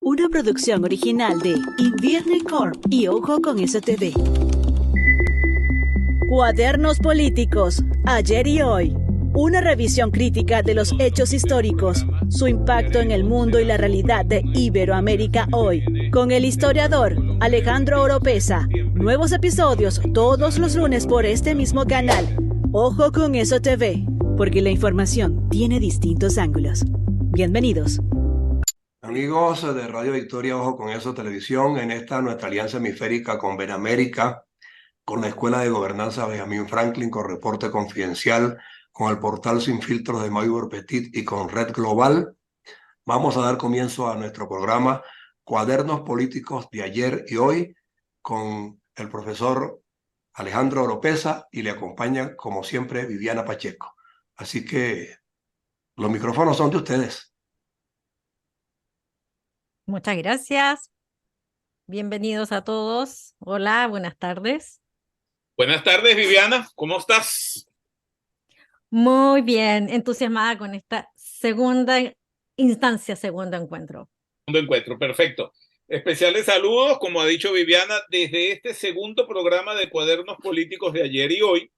una producción original de Invierne Corp y Ojo con eso TV. Cuadernos políticos, ayer y hoy. Una revisión crítica de los hechos históricos, su impacto en el mundo y la realidad de Iberoamérica hoy. Con el historiador Alejandro Oropeza. Nuevos episodios todos los lunes por este mismo canal. Ojo con eso TV, porque la información tiene distintos ángulos. Bienvenidos. Amigos de Radio Victoria, Ojo con eso Televisión, en esta nuestra alianza hemisférica con Benamérica, con la Escuela de Gobernanza Benjamin Franklin, con Reporte Confidencial, con el portal Sin Filtros de Maybor Petit y con Red Global, vamos a dar comienzo a nuestro programa Cuadernos Políticos de ayer y hoy con el profesor Alejandro Oropeza y le acompaña, como siempre, Viviana Pacheco. Así que los micrófonos son de ustedes. Muchas gracias. Bienvenidos a todos. Hola, buenas tardes. Buenas tardes, Viviana. ¿Cómo estás? Muy bien, entusiasmada con esta segunda instancia, segundo encuentro. Segundo encuentro, perfecto. Especiales saludos, como ha dicho Viviana, desde este segundo programa de Cuadernos Políticos de ayer y hoy,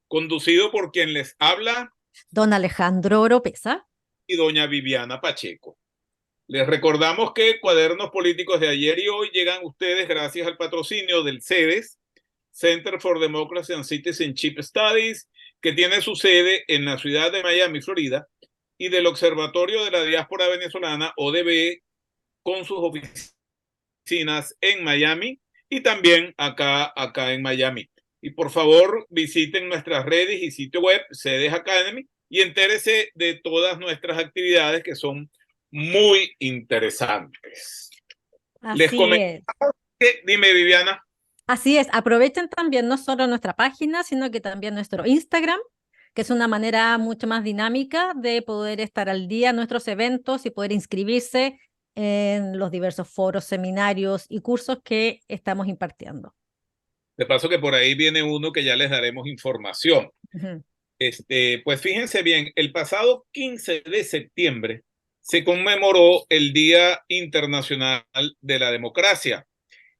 conducido por quien les habla, don Alejandro Oropeza y doña Viviana Pacheco. Les recordamos que Cuadernos Políticos de ayer y hoy llegan a ustedes gracias al patrocinio del CEDES, Center for Democracy and Citizenship Studies, que tiene su sede en la ciudad de Miami, Florida, y del Observatorio de la Diáspora Venezolana, ODB, con sus oficinas en Miami y también acá en Miami. Y por favor, visiten nuestras redes y sitio web, CEDES Academy, y entérese de todas nuestras actividades que son muy interesantes. Así es. Dime, Viviana. Así es, aprovechen también no solo nuestra página, sino que también nuestro Instagram, que es una manera mucho más dinámica de poder estar al día en nuestros eventos y poder inscribirse en los diversos foros, seminarios y cursos que estamos impartiendo. De paso que por ahí viene uno que ya les daremos información. Uh-huh. Pues fíjense bien, el pasado 15 de septiembre se conmemoró el Día Internacional de la Democracia.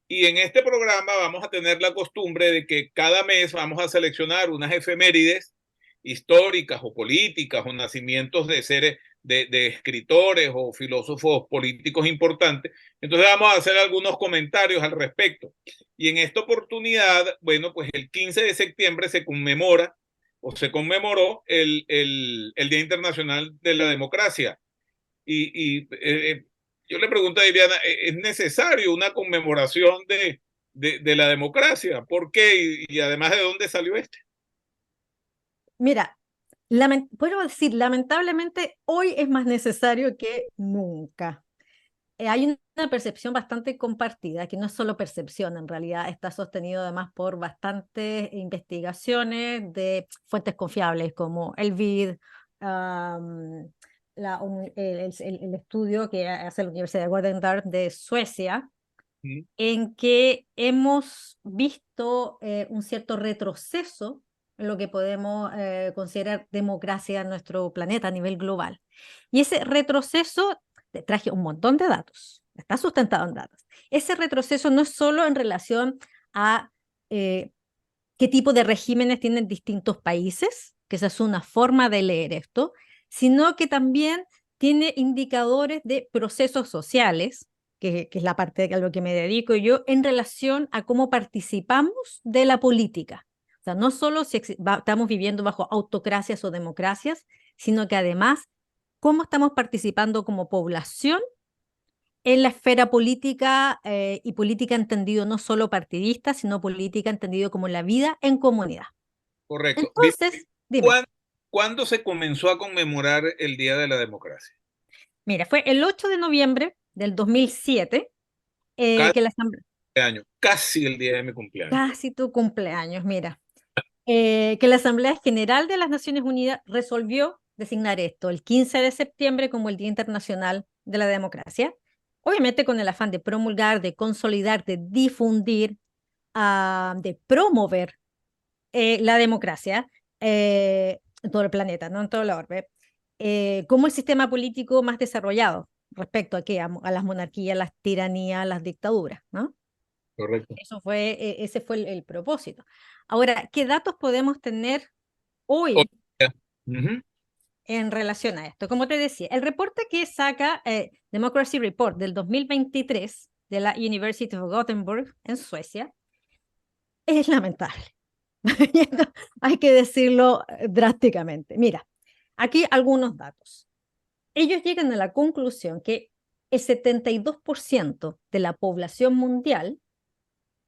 Y en este programa vamos a tener la costumbre de que cada mes vamos a seleccionar unas efemérides históricas o políticas o nacimientos de seres, de escritores o filósofos políticos importantes. Entonces vamos a hacer algunos comentarios al respecto. Y en esta oportunidad, bueno, pues el 15 de septiembre se conmemora o se conmemoró el Día Internacional de la Democracia. Yo le pregunto a Viviana, ¿es necesario una conmemoración de la democracia? ¿Por qué? Y además, ¿de dónde salió este? Mira, puedo decir, lamentablemente hoy es más necesario que nunca. Hay una percepción bastante compartida, que no es solo percepción, en realidad está sostenido además por bastantes investigaciones de fuentes confiables como el BID, el estudio que hace la Universidad de Gothenburg de Suecia, en que hemos visto un cierto retroceso en lo que podemos considerar democracia en nuestro planeta a nivel global. Y ese retroceso, te traje un montón de datos, está sustentado en datos. Ese retroceso no es solo en relación a qué tipo de regímenes tienen distintos países, que esa es una forma de leer esto, sino que también tiene indicadores de procesos sociales, que es la parte a lo que me dedico yo, en relación a cómo participamos de la política. O sea, no solo si estamos viviendo bajo autocracias o democracias, sino que además cómo estamos participando como población en la esfera política y política entendido no solo partidista, sino política entendido como la vida en comunidad. Correcto. Entonces, dime. ¿Cuándo se comenzó a conmemorar el Día de la Democracia? Mira, fue el 8 de noviembre del 2007 que la Asamblea... Casi el día de mi cumpleaños. Casi tu cumpleaños, mira. Que la Asamblea General de las Naciones Unidas resolvió designar esto, el 15 de septiembre, como el Día Internacional de la Democracia, obviamente con el afán de promulgar, de consolidar, de difundir, de promover la democracia en todo el planeta, no en todo la orbe, como el sistema político más desarrollado respecto a qué, a las monarquías, las tiranías, las dictaduras, ¿no? Correcto. Ese fue el propósito. Ahora, ¿qué datos podemos tener hoy en relación a esto? Como te decía, el reporte que saca Democracy Report del 2023 de la University of Gothenburg en Suecia es lamentable. Hay que decirlo drásticamente. Mira, aquí algunos datos. Ellos llegan a la conclusión que el 72% de la población mundial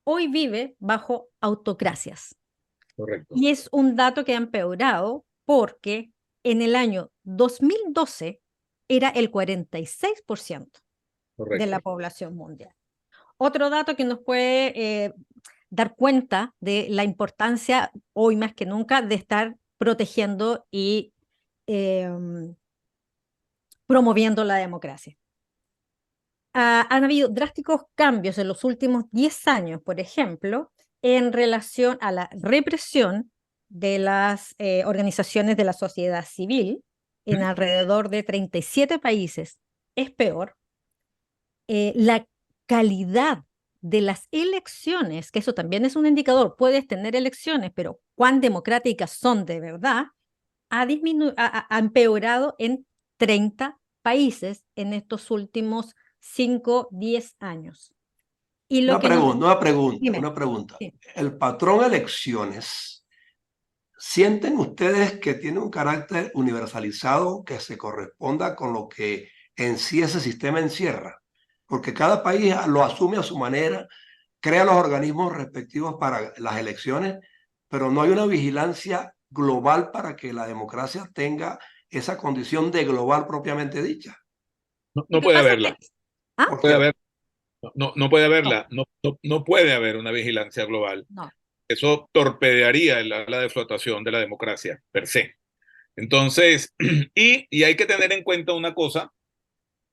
hoy vive bajo autocracias. Correcto. Y es un dato que ha empeorado porque en el año 2012 era el 46% de la población mundial. Otro dato que nos puede dar cuenta de la importancia, hoy más que nunca, de estar protegiendo y promoviendo la democracia. Han habido drásticos cambios en los últimos 10 años, por ejemplo, en relación a la represión de las organizaciones de la sociedad civil en alrededor de 37 países. Es peor. La calidad de las elecciones, que eso también es un indicador, puedes tener elecciones, pero cuán democráticas son de verdad, ha empeorado en 30 países en estos últimos 5, 10 años. Y lo Una Dime. pregunta. Sí. El patrón elecciones, ¿sienten ustedes que tiene un carácter universalizado que se corresponda con lo que en sí ese sistema encierra? Porque cada país lo asume a su manera, crea los organismos respectivos para las elecciones, pero no hay una vigilancia global para que la democracia tenga esa condición de global propiamente dicha. No puede haberla. ¿Ah? No puede haber. No puede haberla. No. No puede haber una vigilancia global. No. Eso torpedearía la deflotación de la democracia per se. Entonces, y hay que tener en cuenta una cosa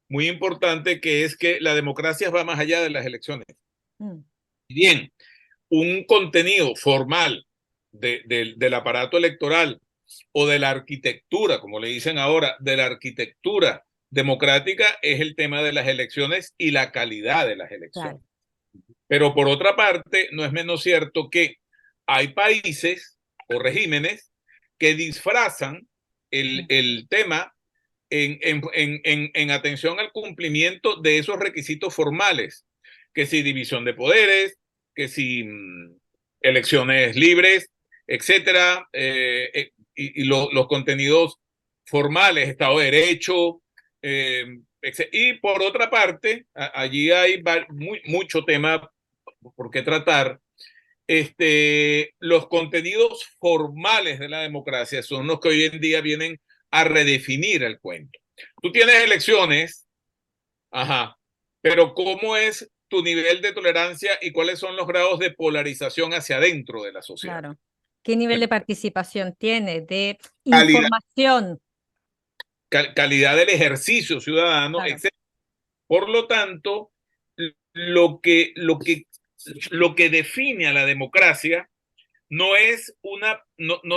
muy importante, que es que la democracia va más allá de las elecciones. Bien, un contenido formal del aparato electoral o de la arquitectura, como le dicen ahora, de la arquitectura democrática, es el tema de las elecciones y la calidad de las elecciones. Claro. Pero por otra parte, no es menos cierto que hay países o regímenes que disfrazan el tema en atención al cumplimiento de esos requisitos formales, que si división de poderes, que si elecciones libres, etcétera, y los contenidos formales, Estado de Derecho, y por otra parte, allí hay mucho tema por qué tratar. Los contenidos formales de la democracia son los que hoy en día vienen a redefinir el cuento. Tú tienes elecciones, pero ¿cómo es tu nivel de tolerancia y cuáles son los grados de polarización hacia adentro de la sociedad? Claro. ¿Qué nivel de participación tiene? De información. Calidad del ejercicio ciudadano, claro, etc. Por lo tanto, lo que define a la democracia no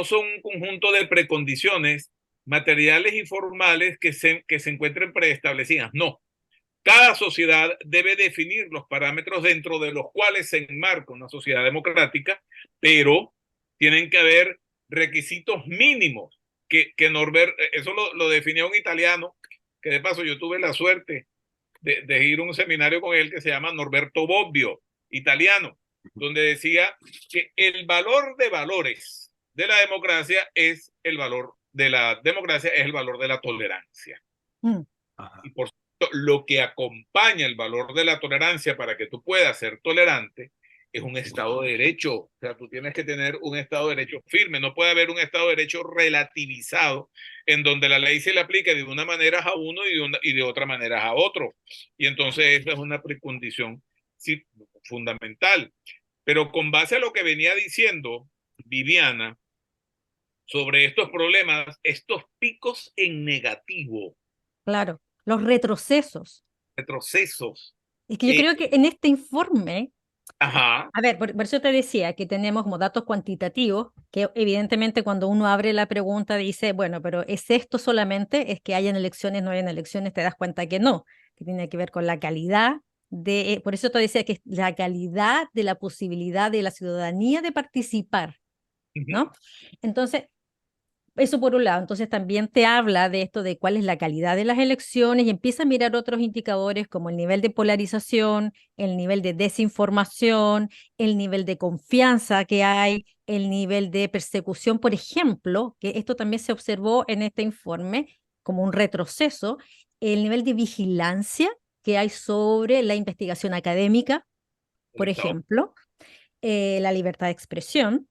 son un conjunto de precondiciones materiales y formales que se encuentren preestablecidas. No. Cada sociedad debe definir los parámetros dentro de los cuales se enmarca una sociedad democrática, pero tienen que haber requisitos mínimos que Norbert, eso lo definió un italiano, que de paso yo tuve la suerte de ir a un seminario con él, que se llama Norberto Bobbio, italiano, donde decía que el valor de valores de la democracia es el valor de la tolerancia. Y por supuesto, lo que acompaña el valor de la tolerancia para que tú puedas ser tolerante es un Estado de Derecho. O sea, tú tienes que tener un Estado de Derecho firme. No puede haber un Estado de Derecho relativizado en donde la ley se le aplique de una manera a uno y de otra manera a otro. Y entonces esa es una precondición fundamental. Pero con base a lo que venía diciendo Viviana sobre estos problemas, estos picos en negativo. Claro, los retrocesos. Es que yo creo que en este informe, a ver, por eso te decía que tenemos como datos cuantitativos, que evidentemente cuando uno abre la pregunta dice, bueno, pero ¿es esto solamente? ¿Es que hayan elecciones, no hayan elecciones? Te das cuenta que no. que tiene que ver con la calidad por eso te decía que es la calidad de la posibilidad de la ciudadanía de participar, ¿no? Entonces, eso por un lado. Entonces también te habla de esto de cuál es la calidad de las elecciones y empieza a mirar otros indicadores como el nivel de polarización, el nivel de desinformación, el nivel de confianza que hay, el nivel de persecución, por ejemplo, que esto también se observó en este informe como un retroceso, el nivel de vigilancia que hay sobre la investigación académica, por ejemplo, la libertad de expresión.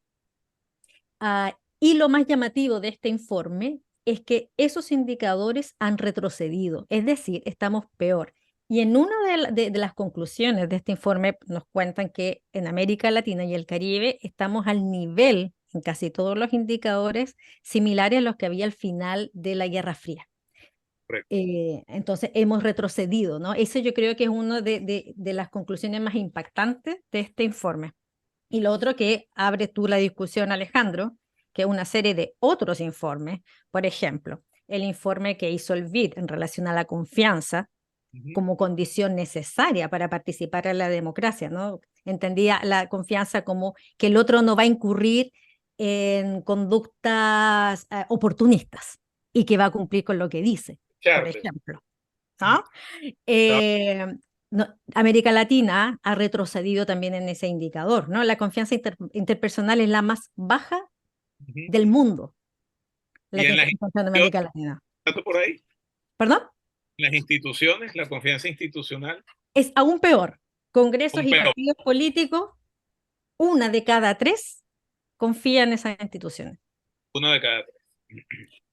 Y lo más llamativo de este informe es que esos indicadores han retrocedido, es decir, estamos peor. Y en una de las conclusiones de este informe nos cuentan que en América Latina y el Caribe estamos al nivel, en casi todos los indicadores, similares a los que había al final de la Guerra Fría. Entonces hemos retrocedido, ¿no? Eso yo creo que es una de las conclusiones más impactantes de este informe. Y lo otro que abre tú la discusión, Alejandro, que es una serie de otros informes, por ejemplo, el informe que hizo el BID en relación a la confianza como condición necesaria para participar en la democracia, ¿no? Entendía la confianza como que el otro no va a incurrir en conductas oportunistas y que va a cumplir con lo que dice, por ejemplo, ¿no? América Latina ha retrocedido también en ese indicador, ¿no? La confianza interpersonal es la más baja del mundo, la que está encontrando en América Latina. ¿Por ahí? ¿Perdón? Las instituciones, la confianza institucional. Es aún peor. Congresos y partidos políticos, 1 de cada 3 confía en esas instituciones. 1 de cada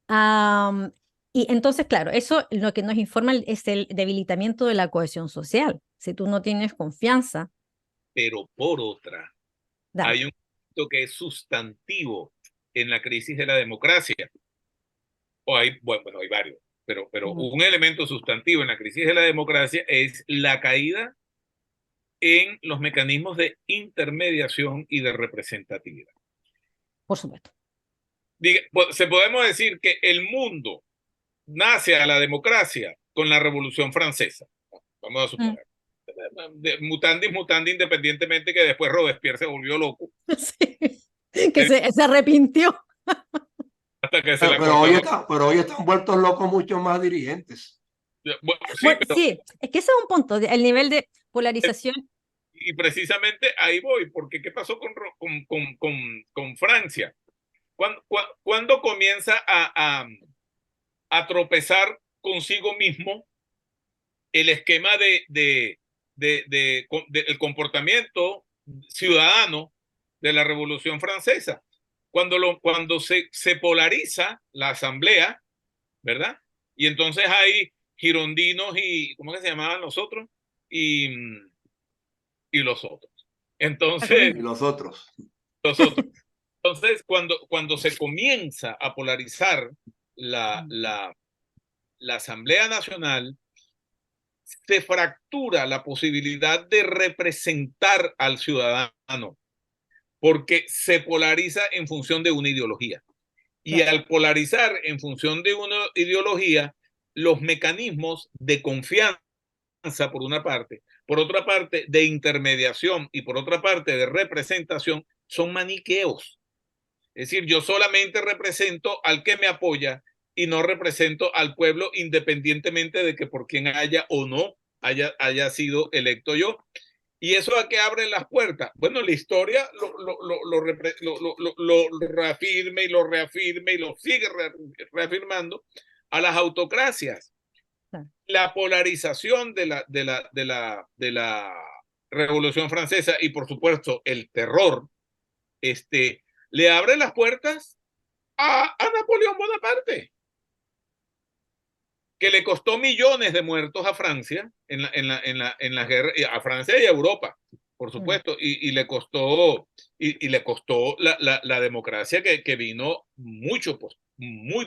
3. Y entonces, claro, eso lo que nos informa es el debilitamiento de la cohesión social. Si tú no tienes confianza. Pero por otra, hay un punto que es sustantivo en la crisis de la democracia. Bueno, hay varios, pero un elemento sustantivo en la crisis de la democracia es la caída en los mecanismos de intermediación y de representatividad. Por supuesto. Podemos decir que el mundo nace a la democracia con la Revolución Francesa. Vamos a suponer. Mutandi, independientemente que después Robespierre se volvió loco. Sí, que se arrepintió. Hasta que pero hoy están vueltos locos muchos más dirigentes. Sí, es que ese es un punto, el nivel de polarización. Y precisamente ahí voy, porque ¿qué pasó con Francia? ¿Cuándo comienza a tropezar consigo mismo el esquema del comportamiento ciudadano de la Revolución Francesa? Cuando se polariza la asamblea, ¿verdad? Y entonces hay girondinos y, ¿cómo que se llamaban los otros? Y los otros. Entonces, y los otros. Entonces, cuando se comienza a polarizar la Asamblea Nacional, se fractura la posibilidad de representar al ciudadano, porque se polariza en función de una ideología. Y al polarizar en función de una ideología, los mecanismos de confianza, por una parte, por otra parte, de intermediación y por otra parte, de representación, son maniqueos. Es decir, yo solamente represento al que me apoya y no represento al pueblo independientemente de que por quien haya o no haya sido electo yo. ¿Y eso a qué abre las puertas? Bueno, la historia lo reafirma y lo reafirma y lo sigue reafirmando a las autocracias. La polarización de la Revolución Francesa y, por supuesto, el terror, le abre las puertas a Napoleón Bonaparte, que le costó millones de muertos a Francia en la guerra, a Francia y a Europa, por supuesto, y le costó la democracia que vino muy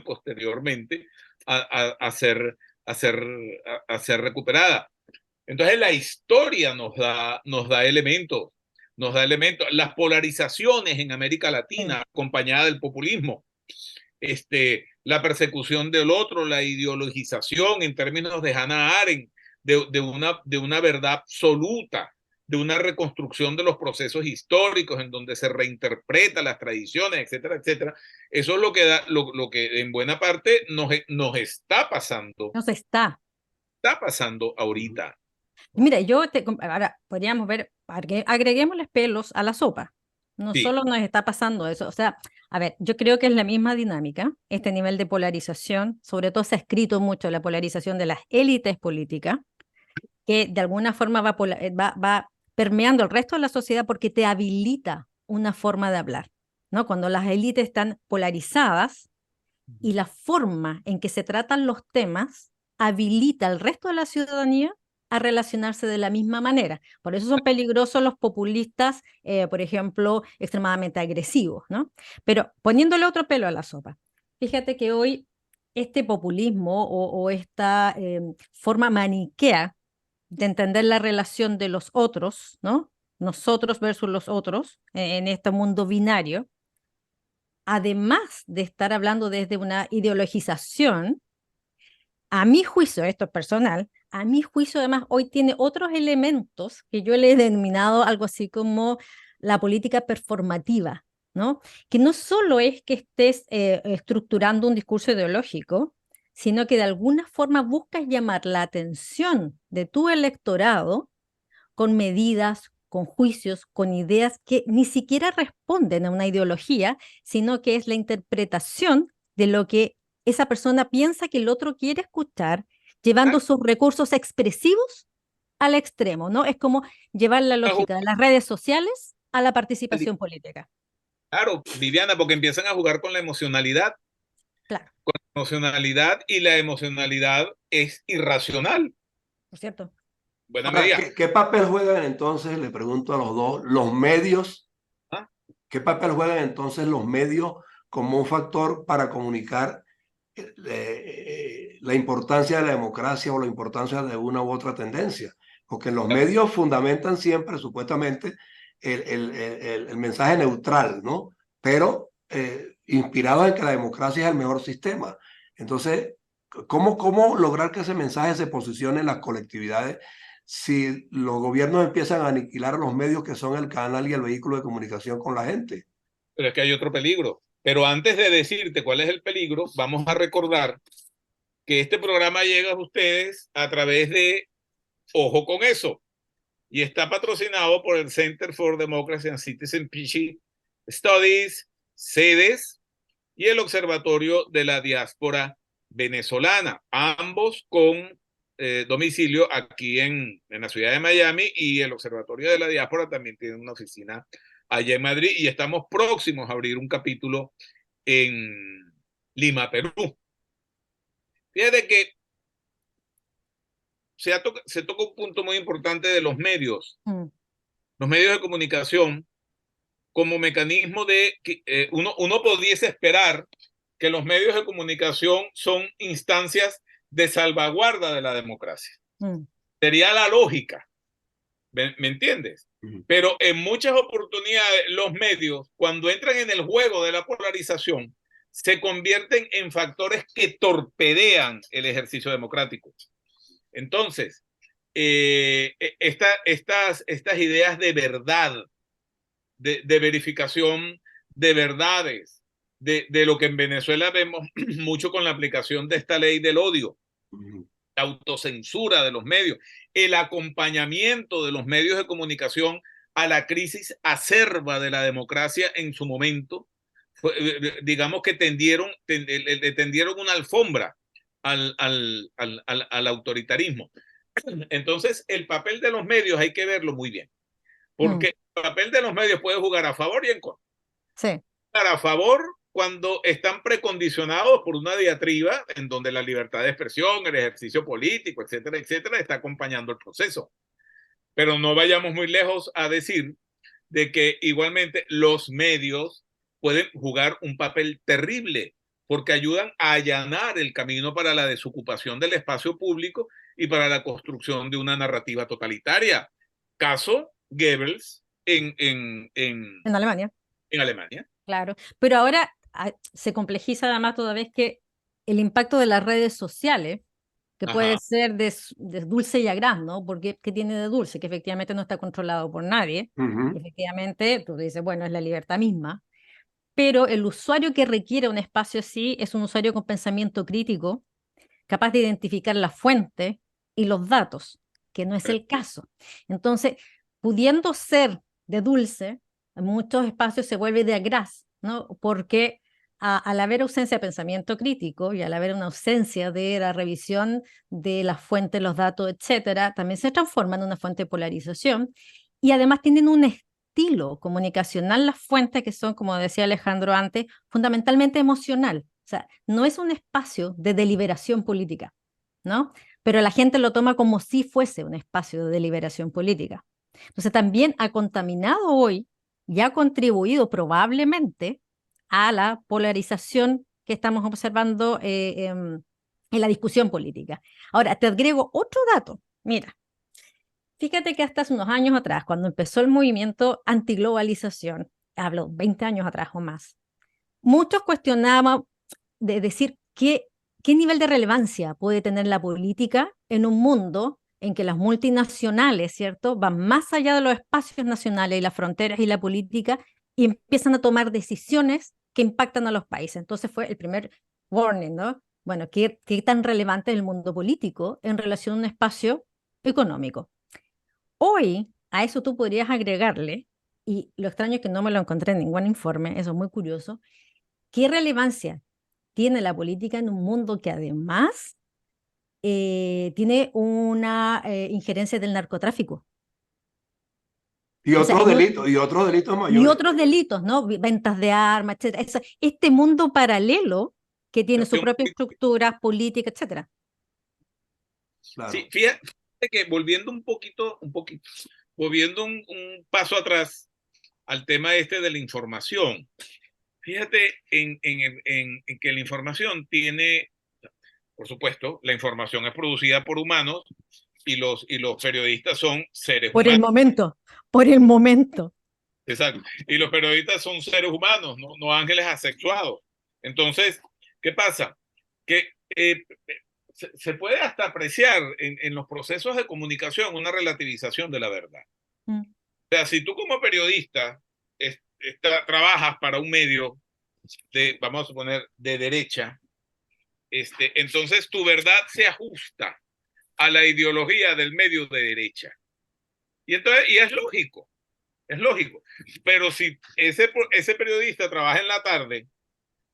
posteriormente a ser recuperada. Entonces la historia nos da elementos. Las polarizaciones en América Latina, acompañada del populismo, la persecución del otro, la ideologización en términos de Hannah Arendt, de una verdad absoluta, de una reconstrucción de los procesos históricos en donde se reinterpretan las tradiciones, etcétera, etcétera. Eso es lo que lo que en buena parte nos está pasando. Está pasando ahorita. Mira, ahora podríamos ver, agreguémosles pelos a la sopa. No Sí. solo nos está pasando eso, o sea, a ver, yo creo que es la misma dinámica, este nivel de polarización, sobre todo se ha escrito mucho la polarización de las élites políticas, que de alguna forma va permeando el resto de la sociedad porque te habilita una forma de hablar, ¿no? Cuando las élites están polarizadas y la forma en que se tratan los temas habilita al resto de la ciudadanía a relacionarse de la misma manera. Por eso son peligrosos los populistas, por ejemplo, extremadamente agresivos, ¿no? Pero poniéndole otro pelo a la sopa, fíjate que hoy este populismo o esta forma maniquea de entender la relación de los otros, ¿no? Nosotros versus los otros, en este mundo binario, además de estar hablando desde una ideologización, a mi juicio, esto es personal, a mi juicio además hoy tiene otros elementos que yo le he denominado algo así como la política performativa, ¿no? Que no solo es que estés estructurando un discurso ideológico, sino que de alguna forma buscas llamar la atención de tu electorado con medidas, con juicios, con ideas que ni siquiera responden a una ideología, sino que es la interpretación de lo que esa persona piensa que el otro quiere escuchar, llevando sus recursos expresivos al extremo, ¿no? Es como llevar la lógica de las redes sociales a la participación política. Claro, Viviana, porque empiezan a jugar con la emocionalidad. Claro. Con la emocionalidad, y la emocionalidad es irracional. Por cierto. Buena Ahora, medida. ¿qué papel juegan entonces, le pregunto a los dos, los medios? ¿Ah? ¿Qué papel juegan entonces los medios como un factor para comunicar la importancia de la democracia o la importancia de una u otra tendencia? Porque los medios fundamentan siempre, supuestamente, el mensaje neutral, ¿no? Pero inspirado en que la democracia es el mejor sistema. Entonces, ¿cómo lograr que ese mensaje se posicione en las colectividades si los gobiernos empiezan a aniquilar a los medios que son el canal y el vehículo de comunicación con la gente? Pero es que hay otro peligro. Pero antes de decirte cuál es el peligro, vamos a recordar que este programa llega a ustedes a través de Ojo con Eso, y está patrocinado por el Center for Democracy and Citizenship Studies, CEDES, y el Observatorio de la Diáspora Venezolana, ambos con domicilio aquí en la ciudad de Miami, y el Observatorio de la Diáspora también tiene una oficina allá en Madrid, y estamos próximos a abrir un capítulo en Lima, Perú. Fíjate que se toca un punto muy importante de los medios. Los medios de comunicación como mecanismo de que uno pudiese esperar que los medios de comunicación son instancias de salvaguarda de la democracia. Sería la lógica, ¿me entiendes? Pero en muchas oportunidades los medios, cuando entran en el juego de la polarización, se convierten en factores que torpedean el ejercicio democrático. Entonces, estas ideas de verdad, de verificación de verdades, de lo que en Venezuela vemos mucho con la aplicación de esta ley del odio, la autocensura de los medios, el acompañamiento de los medios de comunicación a la crisis acerba de la democracia en su momento, digamos que tendieron una alfombra al autoritarismo. Entonces, el papel de los medios hay que verlo muy bien, porque el papel de los medios puede jugar a favor y en contra. Sí. A favor cuando están precondicionados por una diatriba en donde la libertad de expresión, el ejercicio político, etcétera, etcétera, está acompañando el proceso. Pero no vayamos muy lejos a decir de que igualmente los medios pueden jugar un papel terrible porque ayudan a allanar el camino para la desocupación del espacio público y para la construcción de una narrativa totalitaria. Caso Goebbels en Alemania. En Alemania. Claro, pero ahora se complejiza además toda vez que el impacto de las redes sociales que puede ser de dulce y agraz, ¿no? Porque ¿qué tiene de dulce? Que efectivamente no está controlado por nadie. Efectivamente, tú dices, bueno, es la libertad misma. Pero el usuario que requiere un espacio así es un usuario con pensamiento crítico, capaz de identificar la fuente y los datos, que no es el caso. Entonces, pudiendo ser de dulce, en muchos espacios se vuelve de agraz, ¿no? Porque al haber ausencia de pensamiento crítico y al haber una ausencia de la revisión de las fuentes, los datos, etcétera, también se transforma en una fuente de polarización y además tienen un estilo comunicacional las fuentes que son, como decía Alejandro antes, fundamentalmente emocional. O sea, no es un espacio de deliberación política, ¿no? Pero la gente lo toma como si fuese un espacio de deliberación política. Entonces también ha contaminado hoy y ha contribuido probablemente a la polarización que estamos observando en la discusión política. Ahora, te agrego otro dato. Mira, fíjate que hasta hace unos años atrás, cuando empezó el movimiento antiglobalización, hablo 20 años atrás o más, muchos cuestionaban de decir qué nivel de relevancia puede tener la política en un mundo en que las multinacionales, ¿cierto?, van más allá de los espacios nacionales y las fronteras y la política y empiezan a tomar decisiones que impactan a los países. Entonces fue el primer warning, ¿no? Bueno, ¿qué tan relevante es el mundo político en relación a un espacio económico? Hoy, a eso tú podrías agregarle, y lo extraño es que no me lo encontré en ningún informe, eso es muy curioso, ¿qué relevancia tiene la política en un mundo que además tiene una injerencia del narcotráfico? Y otros delitos, y otros delitos mayores. Y otros delitos, ¿no? Ventas de armas, etcétera. Este mundo paralelo que tiene su propia estructura política, etcétera. Claro. Sí, fíjate que volviendo un paso atrás al tema este de la información, fíjate en que la información tiene, por supuesto, la información es producida por humanos y los periodistas son seres humanos. Por el momento. Exacto. Y los periodistas son seres humanos, no ángeles asexuados. Entonces, ¿qué pasa? Que se puede hasta apreciar en los procesos de comunicación una relativización de la verdad. O sea, si tú como periodista trabajas para un medio vamos a suponer, de derecha, entonces tu verdad se ajusta a la ideología del medio de derecha. Y es lógico. Es lógico, pero si ese periodista trabaja en la tarde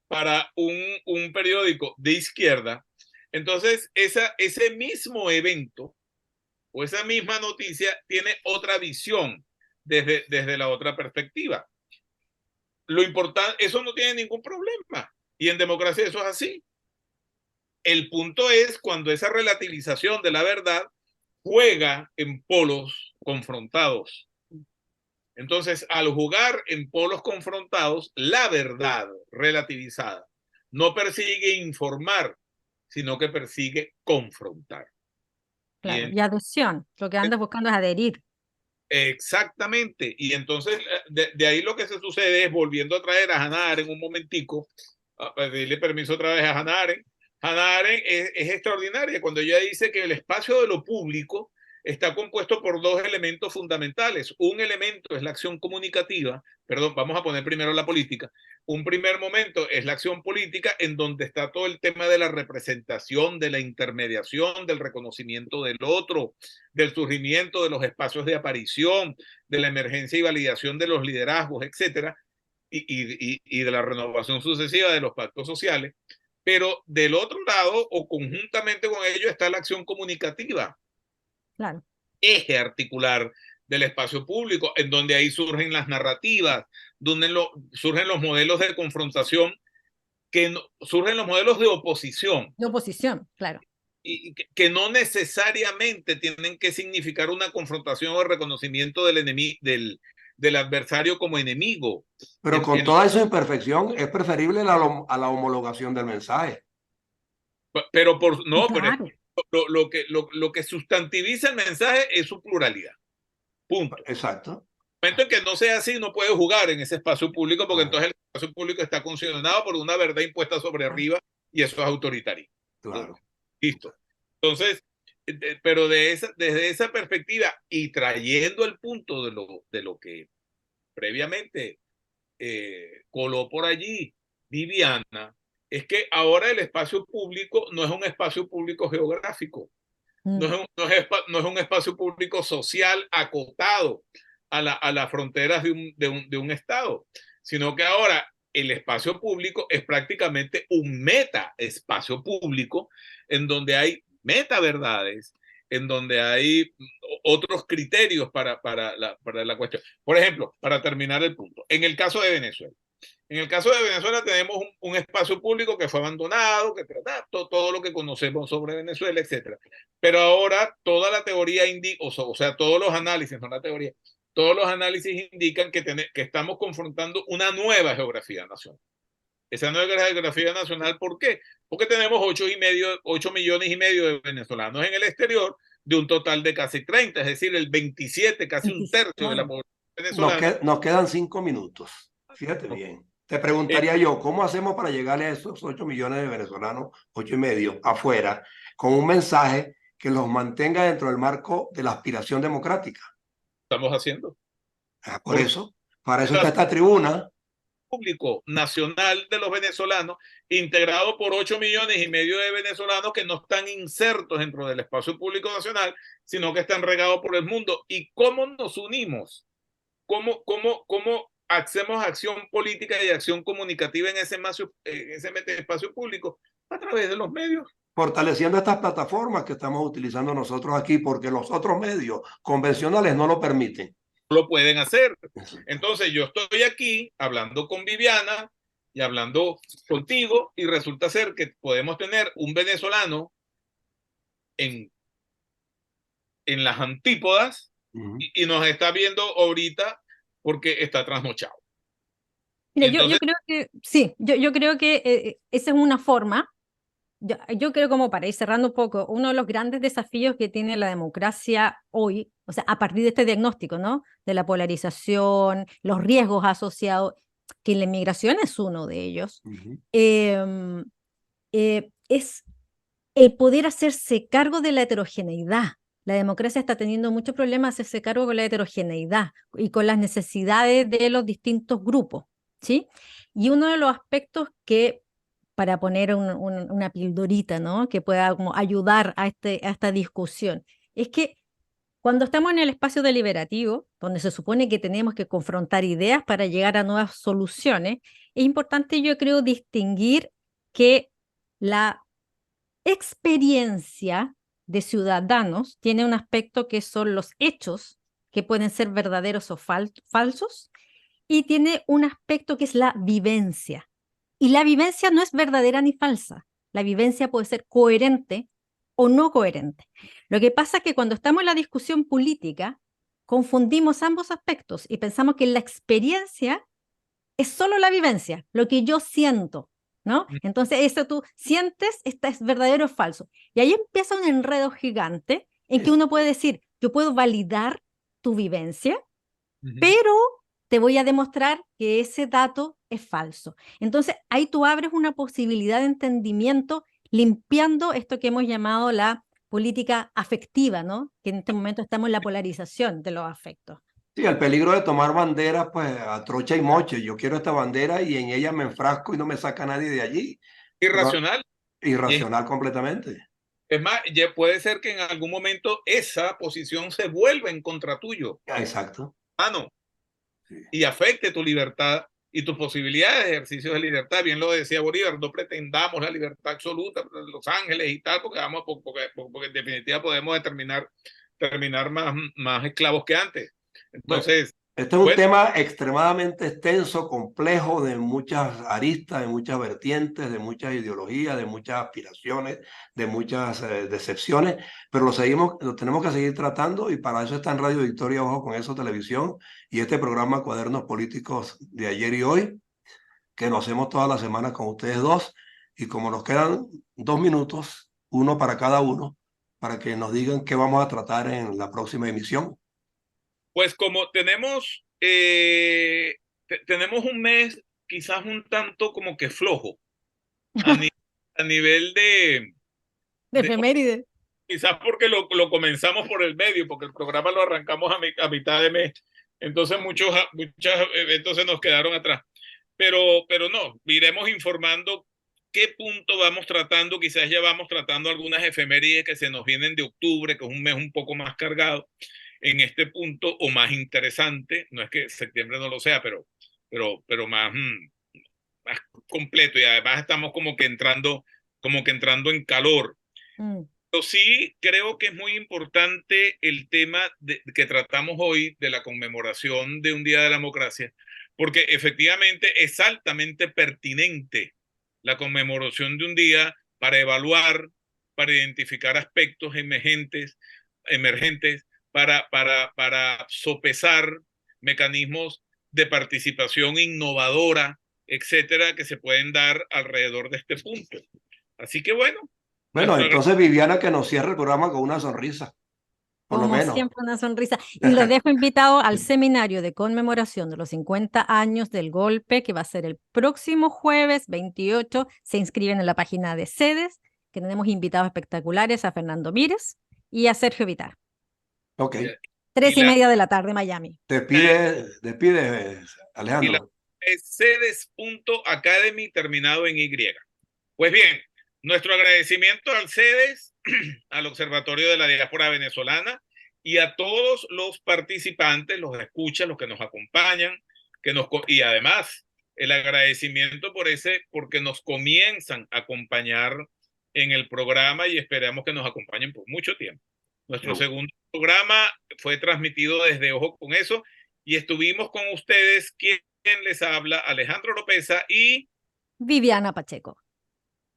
para un periódico de izquierda, entonces ese mismo evento o esa misma noticia tiene otra visión desde la otra perspectiva. Lo importante, eso no tiene ningún problema, y en democracia eso es así. El punto es cuando esa relativización de la verdad juega en polos confrontados. Entonces, al jugar en polos confrontados, la verdad relativizada no persigue informar, sino que persigue confrontar. Claro, y adhesión. Lo que andas buscando es adherir. Exactamente. Y entonces, de ahí lo que se sucede es, volviendo a traer a Hannah Arendt un momentico, a pedirle permiso otra vez a Hannah Arendt. Hannah Arendt es extraordinaria cuando ella dice que el espacio de lo público está compuesto por dos elementos fundamentales. Un elemento es la acción comunicativa, perdón, vamos a poner primero la política. Un primer momento es la acción política, en donde está todo el tema de la representación, de la intermediación, del reconocimiento del otro, del surgimiento de los espacios de aparición, de la emergencia y validación de los liderazgos, etcétera, y de la renovación sucesiva de los pactos sociales. Pero del otro lado, o conjuntamente con ello, está la acción comunicativa. Claro. Eje articular del espacio público, en donde ahí surgen las narrativas, donde surgen los modelos de confrontación, surgen los modelos de oposición. De oposición, claro. Y que no necesariamente tienen que significar una confrontación o reconocimiento del adversario como enemigo. Pero con toda esa imperfección es preferible a la homologación del mensaje. Pero claro. Lo que sustantiviza el mensaje es su pluralidad. Punto. Exacto. En el momento en que no sea así, no puede jugar en ese espacio público, porque entonces el espacio público está condicionado por una verdad impuesta sobre arriba, y eso es autoritario. Claro. Listo. Entonces, pero desde esa perspectiva y trayendo el punto de lo que previamente coló por allí Viviana, es que ahora el espacio público no es un espacio público geográfico, no es un espacio público social acotado a las fronteras de un estado, sino que ahora el espacio público es prácticamente un meta espacio público en donde hay meta verdades, en donde hay otros criterios para la cuestión. Por ejemplo, para terminar el punto, en el caso de Venezuela. En el caso de Venezuela tenemos un espacio público que fue abandonado, que trata todo lo que conocemos sobre Venezuela, etc. Pero ahora toda la teoría indica, o sea, todos los análisis, no la teoría, todos los análisis indican que estamos confrontando una nueva geografía nacional. Esa nueva geografía nacional, ¿por qué? Porque tenemos 8 millones y medio de venezolanos en el exterior, de un total de casi 30, es decir, el 27, casi un tercio de la población venezolana. Nos quedan 5 minutos. Fíjate bien. Te preguntaría yo, ¿cómo hacemos para llegarle a esos 8 millones de venezolanos, 8 y medio, afuera, con un mensaje que los mantenga dentro del marco de la aspiración democrática? Estamos haciendo. Por eso, para eso está esta tribuna. Público nacional de los venezolanos, integrado por 8 millones y medio de venezolanos que no están insertos dentro del espacio público nacional, sino que están regados por el mundo. ¿Y cómo nos unimos? ¿Cómo hacemos acción política y acción comunicativa en ese espacio público? A través de los medios. Fortaleciendo estas plataformas que estamos utilizando nosotros aquí, porque los otros medios convencionales no lo permiten. Lo pueden hacer. Entonces yo estoy aquí hablando con Viviana y hablando contigo y resulta ser que podemos tener un venezolano en las antípodas y nos está viendo ahorita porque está trasnochado. Mira, entonces, yo creo que sí, yo creo que esa es una forma. Yo creo, como para ir cerrando un poco, uno de los grandes desafíos que tiene la democracia hoy, o sea, a partir de este diagnóstico, ¿no? De la polarización, los riesgos asociados, que la inmigración es uno de ellos, es el poder hacerse cargo de la heterogeneidad. La democracia está teniendo muchos problemas hacerse cargo con la heterogeneidad y con las necesidades de los distintos grupos, ¿sí? Y uno de los aspectos que, para poner una pildorita, ¿no? Que pueda como ayudar a esta discusión, es que cuando estamos en el espacio deliberativo, donde se supone que tenemos que confrontar ideas para llegar a nuevas soluciones, es importante, yo creo, distinguir que la experiencia de ciudadanos tiene un aspecto que son los hechos, que pueden ser verdaderos o falsos, y tiene un aspecto que es la vivencia. Y la vivencia no es verdadera ni falsa. La vivencia puede ser coherente o no coherente. Lo que pasa es que cuando estamos en la discusión política, confundimos ambos aspectos y pensamos que la experiencia es solo la vivencia, lo que yo siento, ¿no? Entonces, eso tú sientes, es verdadero o falso. Y ahí empieza un enredo gigante en que uno puede decir, yo puedo validar tu vivencia, pero te voy a demostrar que ese dato es falso. Entonces, ahí tú abres una posibilidad de entendimiento limpiando esto que hemos llamado la política afectiva, ¿no? Que en este momento estamos en la polarización de los afectos. Sí, el peligro de tomar banderas, pues, a trocha y moche. Yo quiero esta bandera y en ella me enfrasco y no me saca nadie de allí. Irracional. Irracional completamente. Es más, ya puede ser que en algún momento esa posición se vuelva en contra tuyo. Exacto. Sí. Y afecte tu libertad y tus posibilidades de ejercicio de libertad. Bien lo decía Bolívar, no pretendamos la libertad absoluta de Los Ángeles y tal, porque en definitiva podemos terminar más esclavos que antes. Entonces, este es un tema extremadamente extenso, complejo, de muchas aristas, de muchas vertientes, de muchas ideologías, de muchas aspiraciones, de muchas decepciones, pero lo tenemos que seguir tratando y para eso está en Radio Victoria, Ojo con Eso Televisión y este programa Cuadernos Políticos de ayer y hoy, que lo hacemos todas las semanas con ustedes dos y como nos quedan 2 minutos, uno para cada uno, para que nos digan qué vamos a tratar en la próxima emisión. Pues como tenemos un mes quizás un tanto como que flojo a nivel de efeméride. quizás porque lo comenzamos por el medio, porque el programa lo arrancamos a mitad de mes. Entonces muchos eventos se nos quedaron atrás. Pero no, iremos informando qué punto vamos tratando. Quizás ya vamos tratando algunas efemérides que se nos vienen de octubre, que es un mes un poco más cargado en este punto o más interesante. No es que septiembre no lo sea, pero más completo, y además estamos como que entrando en calor. Pero sí creo que es muy importante el tema que tratamos hoy de la conmemoración de un Día de la Democracia, porque efectivamente es altamente pertinente la conmemoración de un día para evaluar, para identificar aspectos emergentes, para sopesar mecanismos de participación innovadora, etcétera, que se pueden dar alrededor de este punto. Así que bueno. Bueno, entonces Viviana, que nos cierre el programa con una sonrisa, por lo Como menos. siempre, una sonrisa. Y los dejo invitados al seminario de conmemoración de los 50 años del golpe, que va a ser el próximo jueves 28. Se inscriben en la página de sedes, que tenemos invitados espectaculares a Fernando Mírez y a Sergio Vitar. Ok. 3:30 de la tarde, Miami. Despide, Alejandro. Sedes.academy terminado en Y. Pues bien, nuestro agradecimiento al CEDES, al Observatorio de la Diáspora Venezolana y a todos los participantes, los escuchas, los que nos acompañan, y además el agradecimiento porque nos comienzan a acompañar en el programa y esperamos que nos acompañen por mucho tiempo. Nuestro segundo programa fue transmitido desde Ojo con Eso y estuvimos con ustedes, quien les habla, Alejandro Oropeza y Viviana Pacheco.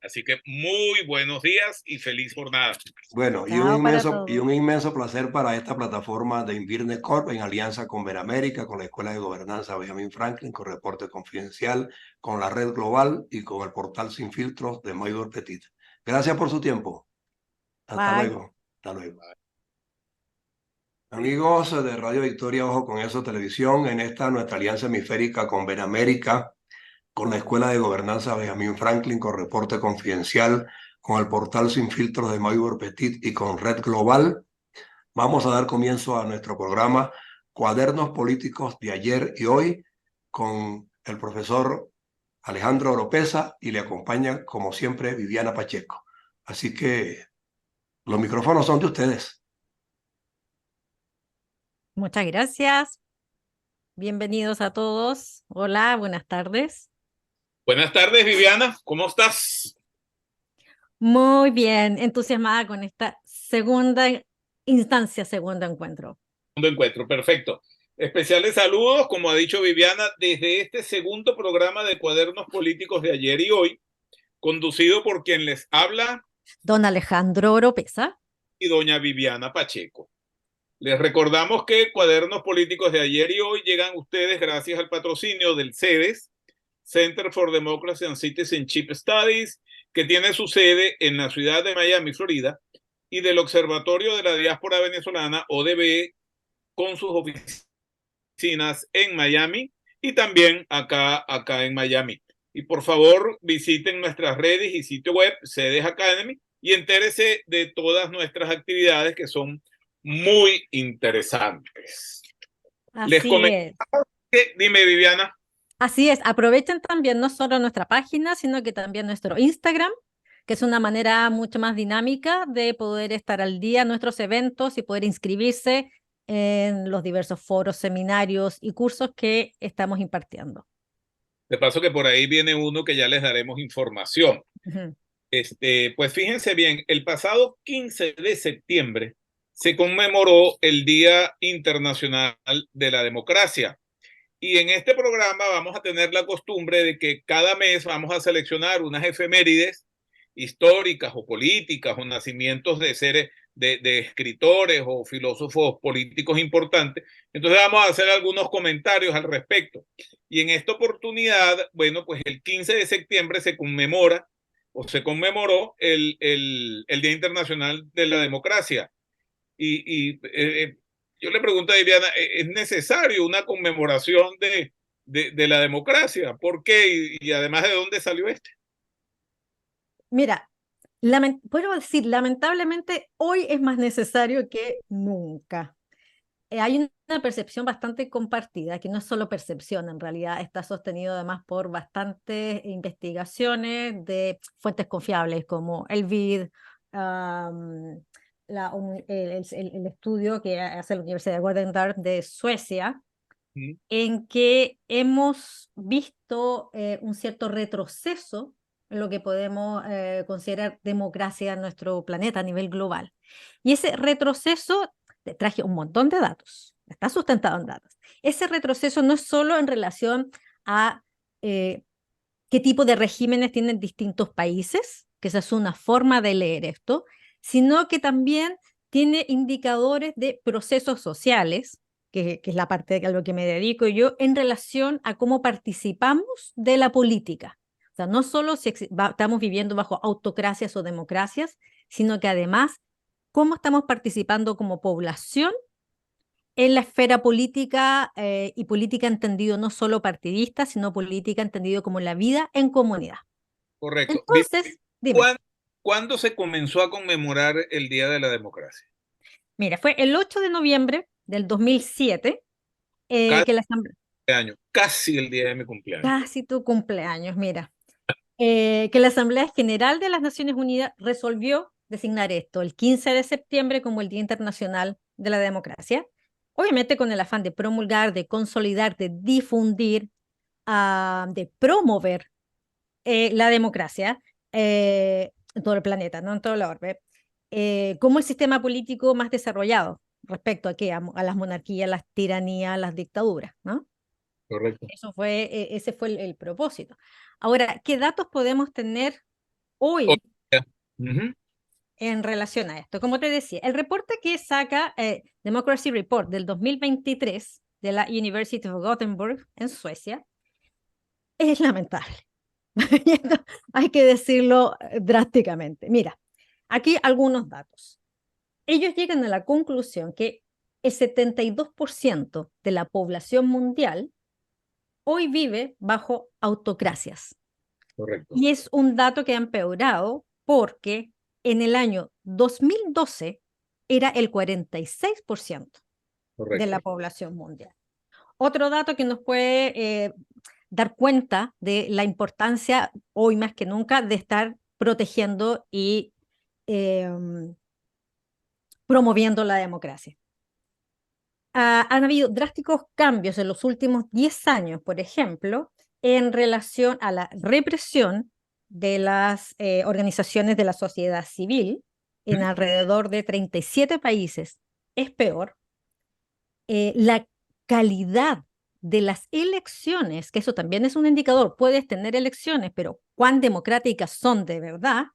Así que muy buenos días y feliz jornada. Bueno, y un inmenso placer para esta plataforma de Invirne Corp en alianza con Beramérica, con la Escuela de Gobernanza Benjamin Franklin, con Reporte Confidencial, con la Red Global y con el portal Sin Filtros de Mayor Petit. Gracias por su tiempo. Hasta luego. Hasta luego. Amigos de Radio Victoria, Ojo con Eso Televisión, en esta nuestra alianza hemisférica con Beramérica, con la Escuela de Gobernanza Benjamin Franklin, con Reporte Confidencial, con el portal Sin Filtros de Mayor Petit y con Red Global, vamos a dar comienzo a nuestro programa Cuadernos Políticos de ayer y hoy con el profesor Alejandro Oropeza y le acompaña, como siempre, Viviana Pacheco. Así que los micrófonos son de ustedes. Muchas gracias. Bienvenidos a todos. Hola, buenas tardes. Buenas tardes, Viviana. ¿Cómo estás? Muy bien, entusiasmada con esta segunda instancia, segundo encuentro. Segundo encuentro, perfecto. Especiales saludos, como ha dicho Viviana, desde este segundo programa de Cuadernos Políticos de ayer y hoy, conducido por quien les habla, don Alejandro Oropeza y doña Viviana Pacheco. Les recordamos que Cuadernos Políticos de ayer y hoy llegan a ustedes gracias al patrocinio del CEDES, Center for Democracy and Citizenship Studies, que tiene su sede en la ciudad de Miami, Florida, y del Observatorio de la Diáspora Venezolana, ODB, con sus oficinas en Miami y también acá en Miami. Y por favor, visiten nuestras redes y sitio web, CEDES Academy, y entérese de todas nuestras actividades que son muy interesantes. Así es. Dime, Viviana. Así es, aprovechen también no solo nuestra página, sino que también nuestro Instagram, que es una manera mucho más dinámica de poder estar al día en nuestros eventos y poder inscribirse en los diversos foros, seminarios y cursos que estamos impartiendo. De paso que por ahí viene uno que ya les daremos información. Pues fíjense bien, el pasado 15 de septiembre se conmemoró el Día Internacional de la Democracia. Y en este programa vamos a tener la costumbre de que cada mes vamos a seleccionar unas efemérides históricas o políticas o nacimientos de seres, de escritores o filósofos políticos importantes. Entonces vamos a hacer algunos comentarios al respecto. Y en esta oportunidad, bueno, pues el 15 de septiembre se conmemoró el Día Internacional de la Democracia. Yo le pregunto a Viviana, ¿es necesario una conmemoración de la democracia? ¿Por qué? Y además, ¿de dónde salió este? Mira, puedo decir, lamentablemente hoy es más necesario que nunca. Hay una percepción bastante compartida, que no es solo percepción, en realidad está sostenido además por bastantes investigaciones de fuentes confiables como el BID, el estudio que hace la Universidad de Gothenburg de Suecia, en que hemos visto un cierto retroceso en lo que podemos considerar democracia en nuestro planeta a nivel global. Y ese retroceso, te traje un montón de datos, está sustentado en datos. Ese retroceso no es solo en relación a qué tipo de regímenes tienen distintos países, que esa es una forma de leer esto, sino que también tiene indicadores de procesos sociales, que es la parte a lo que me dedico yo, en relación a cómo participamos de la política. O sea, no solo si estamos viviendo bajo autocracias o democracias, sino que además cómo estamos participando como población en la esfera política, y política entendido no solo partidista, sino política entendido como la vida en comunidad. Correcto. Entonces, dime. ¿Cuándo se comenzó a conmemorar el Día de la Democracia? Mira, fue el 8 de noviembre del 2007 que la Asamblea... Casi el día de mi cumpleaños. Casi tu cumpleaños, mira. Que la Asamblea General de las Naciones Unidas resolvió designar esto, el 15 de septiembre, como el Día Internacional de la Democracia, obviamente con el afán de promulgar, de consolidar, de difundir, de promover la democracia en todo el planeta, ¿no? En todo el orbe, como el sistema político más desarrollado respecto a, ¿qué? A las monarquías, las tiranías, las dictaduras, ¿no? Correcto. Ese fue el propósito. Ahora, ¿qué datos podemos tener hoy en relación a esto? Como te decía, el reporte que saca Democracy Report del 2023 de la University of Gothenburg en Suecia es lamentable. Hay que decirlo drásticamente. Mira, aquí algunos datos. Ellos llegan a la conclusión que el 72% de la población mundial hoy vive bajo autocracias. Correcto. Y es un dato que ha empeorado porque en el año 2012 era el 46% de la población mundial. Otro dato que nos puede dar cuenta de la importancia hoy más que nunca de estar protegiendo y promoviendo la democracia. Han habido drásticos cambios en los últimos 10 años, por ejemplo, en relación a la represión de las organizaciones de la sociedad civil en alrededor de 37 países. Es peor. La calidad de las elecciones, que eso también es un indicador, puedes tener elecciones, pero cuán democráticas son de verdad,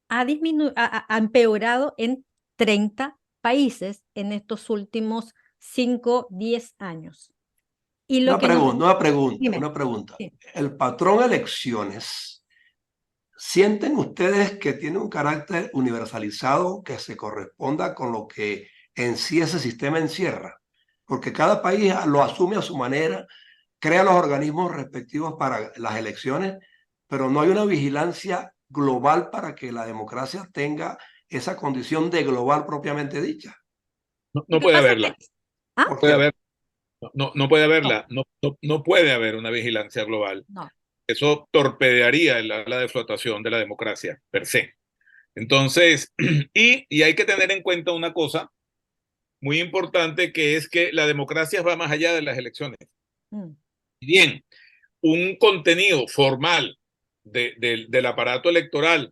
ha empeorado en 30 países en estos últimos 5, 10 años. Y lo una pregunta. Sí. El patrón elecciones, ¿sienten ustedes que tiene un carácter universalizado que se corresponda con lo que en sí ese sistema encierra? Porque cada país lo asume a su manera, crea los organismos respectivos para las elecciones, pero no hay una vigilancia global para que la democracia tenga esa condición de global propiamente dicha. No puede haberla. ¿Ah? No puede haberla. No puede haber una vigilancia global. No. Eso torpedearía la de flotación de la democracia, per se. Entonces, y hay que tener en cuenta una cosa muy importante, que es que la democracia va más allá de las elecciones. Bien, un contenido formal del aparato electoral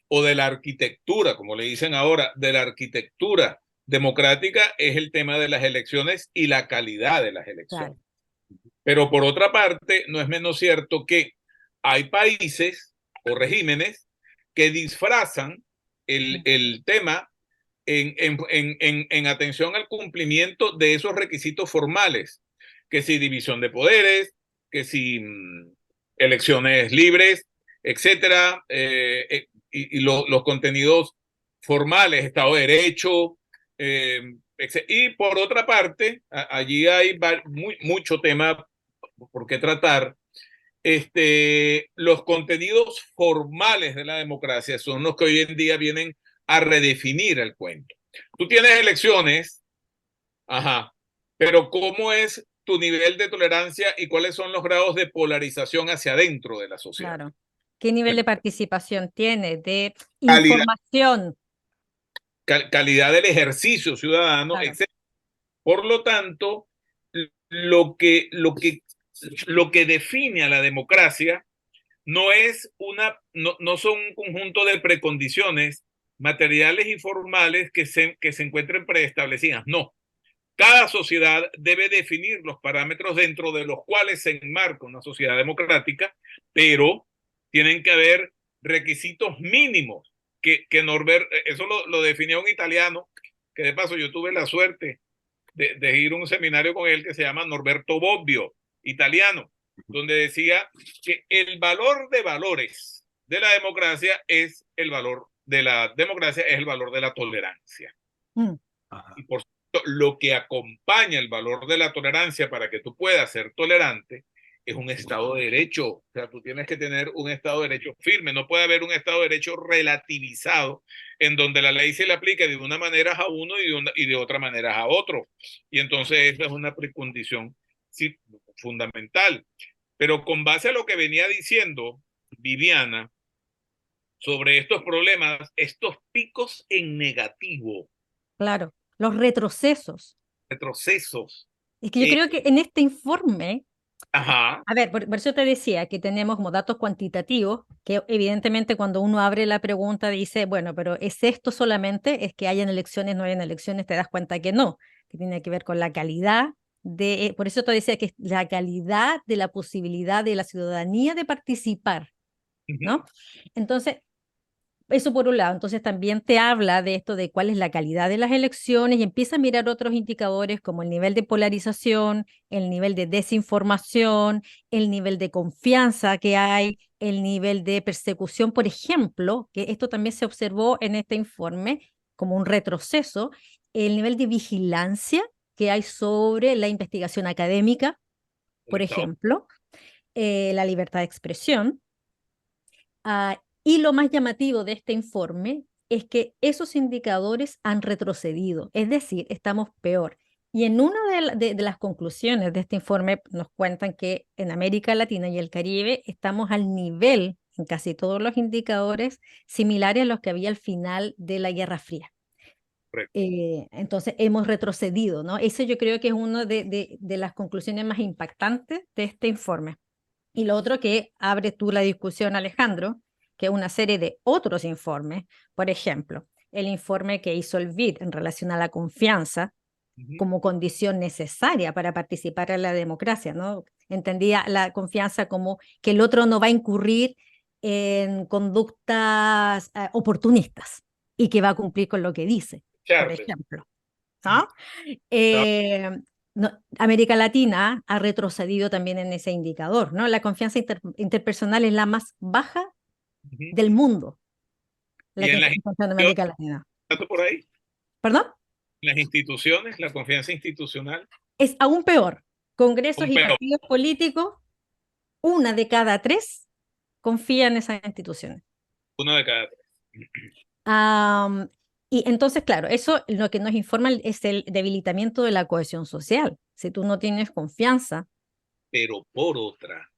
o de la arquitectura, como le dicen ahora, de la arquitectura democrática, es el tema de las elecciones y la calidad de las elecciones. Claro. Pero por otra parte, no es menos cierto que hay países o regímenes que disfrazan el tema en atención al cumplimiento de esos requisitos formales, que si división de poderes, que si elecciones libres, etcétera, y los contenidos formales, Estado de Derecho, y por otra parte, allí hay mucho tema por qué tratar, los contenidos formales de la democracia son los que hoy en día vienen a redefinir el cuento. Tú tienes elecciones, ajá, pero ¿cómo es tu nivel de tolerancia y cuáles son los grados de polarización hacia adentro de la sociedad? Claro. ¿Qué nivel de participación tiene? De Calidad, información. calidad del ejercicio ciudadano, Claro. etc. Por lo tanto, lo que define a la democracia no son un conjunto de precondiciones materiales y formales que se encuentren preestablecidas. No. Cada sociedad debe definir los parámetros dentro de los cuales se enmarca una sociedad democrática, pero tienen que haber requisitos mínimos que Norbert, eso lo definió un italiano, que de paso yo tuve la suerte de ir a un seminario con él que se llama Norberto Bobbio, italiano, donde decía que el valor de valores de la democracia es el valor de la tolerancia. Y por supuesto, lo que acompaña el valor de la tolerancia para que tú puedas ser tolerante es un Estado de Derecho. O sea, tú tienes que tener un Estado de Derecho firme. No puede haber un Estado de Derecho relativizado en donde la ley se le aplique de una manera a uno y de otra manera a otro. Y entonces esa es una precondición sí, fundamental. Pero con base a lo que venía diciendo Viviana sobre estos problemas, estos picos en negativo. Claro, los retrocesos. Retrocesos. Es que yo creo que en este informe, Ajá. a ver, por eso te decía que tenemos como datos cuantitativos, que evidentemente cuando uno abre la pregunta dice, bueno, pero ¿es esto solamente? ¿Es que hayan elecciones, no hayan elecciones? Te das cuenta que no, que tiene que ver con la calidad por eso te decía que es la calidad de la posibilidad de la ciudadanía de participar, ¿no? Entonces, eso por un lado, entonces también te habla de esto de cuál es la calidad de las elecciones y empieza a mirar otros indicadores como el nivel de polarización, el nivel de desinformación, el nivel de confianza que hay, el nivel de persecución, por ejemplo, que esto también se observó en este informe como un retroceso, el nivel de vigilancia que hay sobre la investigación académica, por ejemplo, la libertad de expresión. Y lo más llamativo de este informe es que esos indicadores han retrocedido, es decir, estamos peor. Y en una de las conclusiones de este informe nos cuentan que en América Latina y el Caribe estamos al nivel, en casi todos los indicadores, similares a los que había al final de la Guerra Fría. Entonces hemos retrocedido, ¿no? Eso yo creo que es una de las conclusiones más impactantes de este informe. Y lo otro que abre tú la discusión, Alejandro, que es una serie de otros informes, por ejemplo, el informe que hizo el BID en relación a la confianza como condición necesaria para participar en la democracia, ¿no? Entendía la confianza como que el otro no va a incurrir en conductas oportunistas y que va a cumplir con lo que dice, por ejemplo, ¿no? América Latina ha retrocedido también en ese indicador, ¿no? La confianza interpersonal es la más baja del mundo, la que se encuentra en América Latina. ¿Por ahí? ¿Perdón? Las instituciones, la confianza institucional. Es aún peor. Congresos y partidos políticos, 1 de cada 3 confía en esas instituciones. 1 de cada 3. Y entonces, claro, eso lo que nos informa es el debilitamiento de la cohesión social. Si tú no tienes confianza. Pero por otra,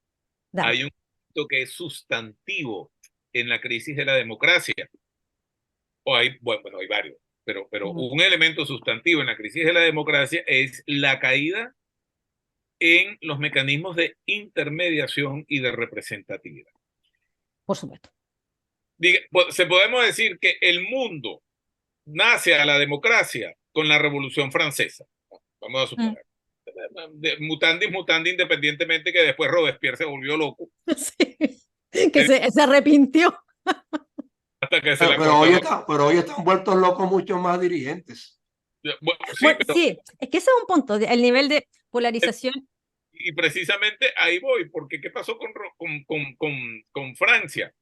hay un punto que es sustantivo en la crisis de la democracia. Hay varios, pero un elemento sustantivo en la crisis de la democracia es la caída en los mecanismos de intermediación y de representatividad. Por supuesto. Se podemos decir que el mundo nace a la democracia con la Revolución Francesa. Vamos a suponer. Mutandi, independientemente que después Robespierre se volvió loco. Sí, que se arrepintió. Hasta que pero hoy están vueltos locos muchos más dirigentes. Sí, es que ese es un punto, el nivel de polarización. Y precisamente ahí voy, porque ¿qué pasó con Francia?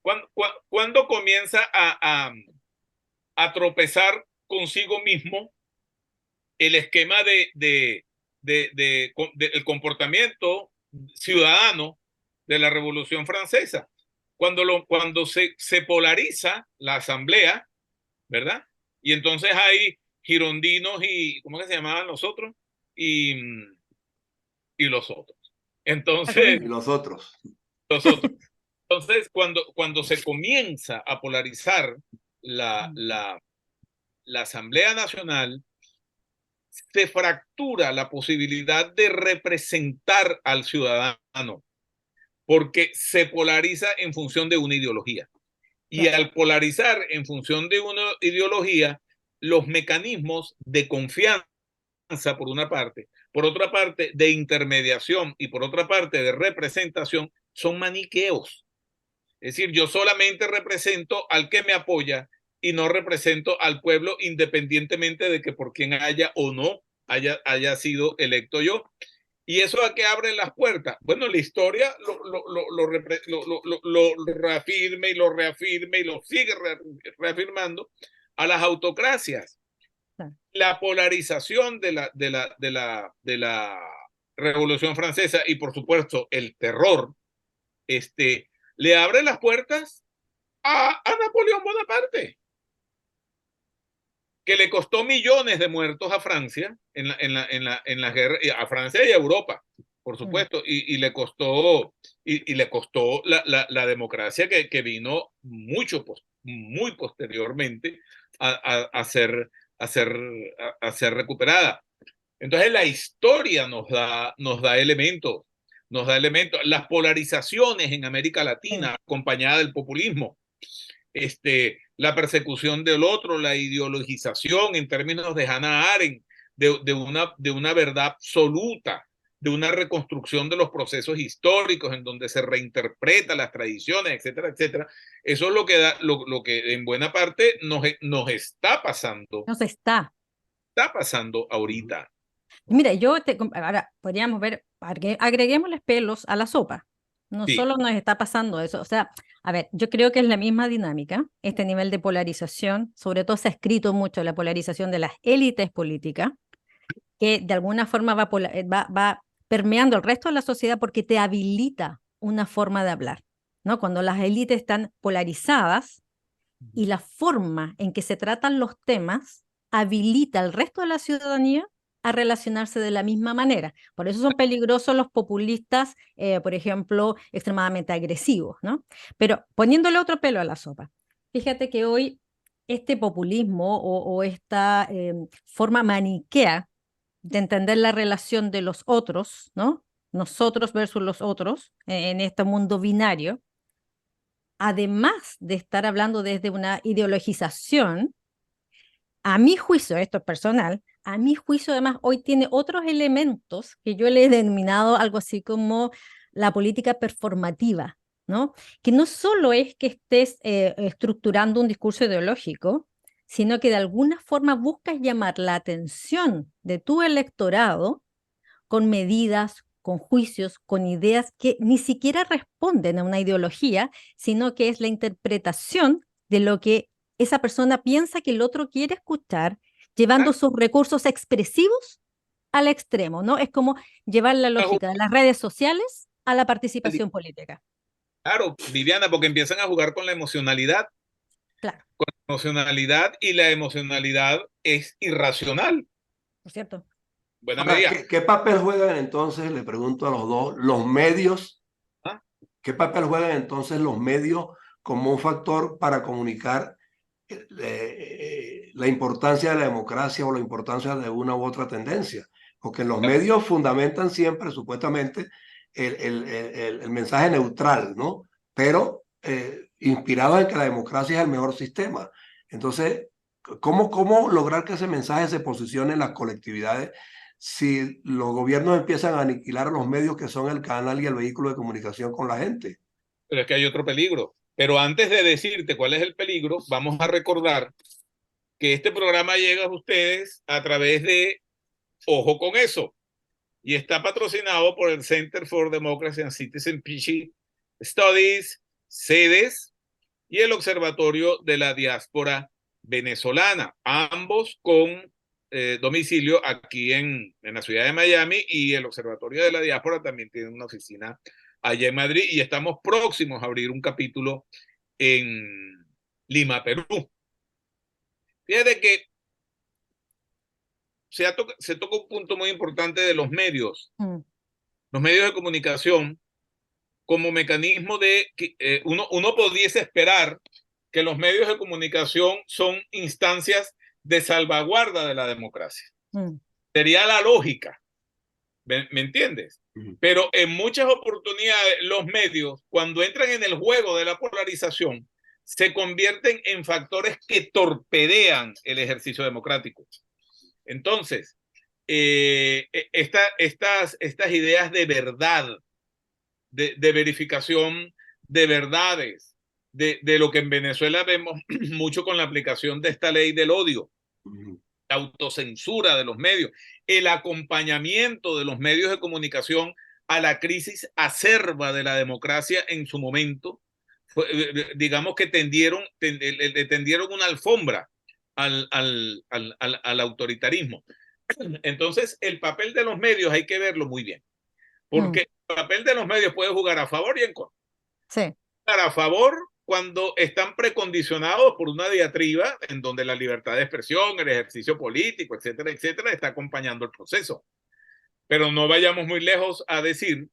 ¿Cuándo comienza a tropezar consigo mismo el esquema del comportamiento ciudadano de la Revolución Francesa, cuando se polariza la asamblea, ¿verdad? Y entonces hay girondinos y, ¿cómo que se llamaban los otros? Y los otros. Entonces, Y los otros. los otros. Entonces, cuando se comienza a polarizar la Asamblea Nacional, se fractura la posibilidad de representar al ciudadano, porque se polariza en función de una ideología. Y al polarizar en función de una ideología, los mecanismos de confianza, por una parte, por otra parte, de intermediación y por otra parte, de representación, son maniqueos. Es decir, yo solamente represento al que me apoya y no represento al pueblo independientemente de que por quien haya o no haya sido electo yo. ¿Y eso a qué abre las puertas? Bueno, la historia lo reafirma y lo reafirma y lo sigue reafirmando a las autocracias. La polarización de la Revolución Francesa y, por supuesto, el terror, le abre las puertas a Napoleón Bonaparte, que le costó millones de muertos a Francia en la guerra, a Francia y a Europa, por supuesto, y le costó la democracia que vino muy posteriormente a ser recuperada. Entonces la historia nos da elementos. Las polarizaciones en América Latina, acompañada del populismo, la persecución del otro, la ideologización en términos de Hannah Arendt, de una verdad absoluta, de una reconstrucción de los procesos históricos en donde se reinterpretan las tradiciones, etcétera, etcétera. Eso es lo que en buena parte nos está pasando. Está pasando ahorita. Mira, ahora podríamos ver, agreguémosles pelos a la sopa. No solo nos está pasando eso, o sea, a ver, yo creo que es la misma dinámica, este nivel de polarización, sobre todo se ha escrito mucho la polarización de las élites políticas, que de alguna forma va permeando el resto de la sociedad porque te habilita una forma de hablar, ¿no? Cuando las élites están polarizadas y la forma en que se tratan los temas habilita al resto de la ciudadanía a relacionarse de la misma manera. Por eso son peligrosos los populistas, por ejemplo, extremadamente agresivos, ¿no? Pero poniéndole otro pelo a la sopa, fíjate que hoy este populismo o esta forma maniquea de entender la relación de los otros, ¿no? Nosotros versus los otros, en este mundo binario, además de estar hablando desde una ideologización, a mi juicio, esto es personal, a mi juicio además hoy tiene otros elementos que yo le he denominado algo así como la política performativa, ¿no? Que no solo es que estés estructurando un discurso ideológico, sino que de alguna forma buscas llamar la atención de tu electorado con medidas, con juicios, con ideas que ni siquiera responden a una ideología, sino que es la interpretación de lo que esa persona piensa que el otro quiere escuchar, llevando sus recursos expresivos al extremo, ¿no? Es como llevar la lógica de las redes sociales a la participación política. Claro, Viviana, porque empiezan a jugar con la emocionalidad. Claro. Con la emocionalidad, y la emocionalidad es irracional. ¿No es cierto? Buena Ahora, medida. ¿qué papel juegan entonces, le pregunto a los dos, los medios? ¿Qué papel juegan entonces los medios como un factor para comunicar la importancia de la democracia o la importancia de una u otra tendencia? Porque los medios fundamentan siempre, supuestamente, el mensaje neutral, ¿no? Pero inspirados en que la democracia es el mejor sistema. Entonces, ¿cómo lograr que ese mensaje se posicione en las colectividades si los gobiernos empiezan a aniquilar a los medios que son el canal y el vehículo de comunicación con la gente? Pero es que hay otro peligro. Pero antes de decirte cuál es el peligro, vamos a recordar que este programa llega a ustedes a través de Ojo con Eso, y está patrocinado por el Center for Democracy and Citizenship Studies, CEDES, y el Observatorio de la Diáspora Venezolana, ambos con domicilio aquí en la ciudad de Miami, y el Observatorio de la Diáspora también tiene una oficina allá en Madrid, y estamos próximos a abrir un capítulo en Lima, Perú. Fíjate que se toca un punto muy importante de los medios. Los medios de comunicación como mecanismo de que uno pudiese esperar que los medios de comunicación son instancias de salvaguarda de la democracia. Sería la lógica, ¿me entiendes? Pero en muchas oportunidades los medios, cuando entran en el juego de la polarización, se convierten en factores que torpedean el ejercicio democrático. Entonces, estas ideas de verdad, de verificación de verdades, de lo que en Venezuela vemos mucho con la aplicación de esta ley del odio, la autocensura de los medios, el acompañamiento de los medios de comunicación a la crisis acerba de la democracia en su momento, digamos que tendieron una alfombra al autoritarismo. Entonces, el papel de los medios hay que verlo muy bien, porque el papel de los medios puede jugar a favor y en contra. Sí. A favor cuando están precondicionados por una diatriba en donde la libertad de expresión, el ejercicio político, etcétera, etcétera, está acompañando el proceso. Pero no vayamos muy lejos a decir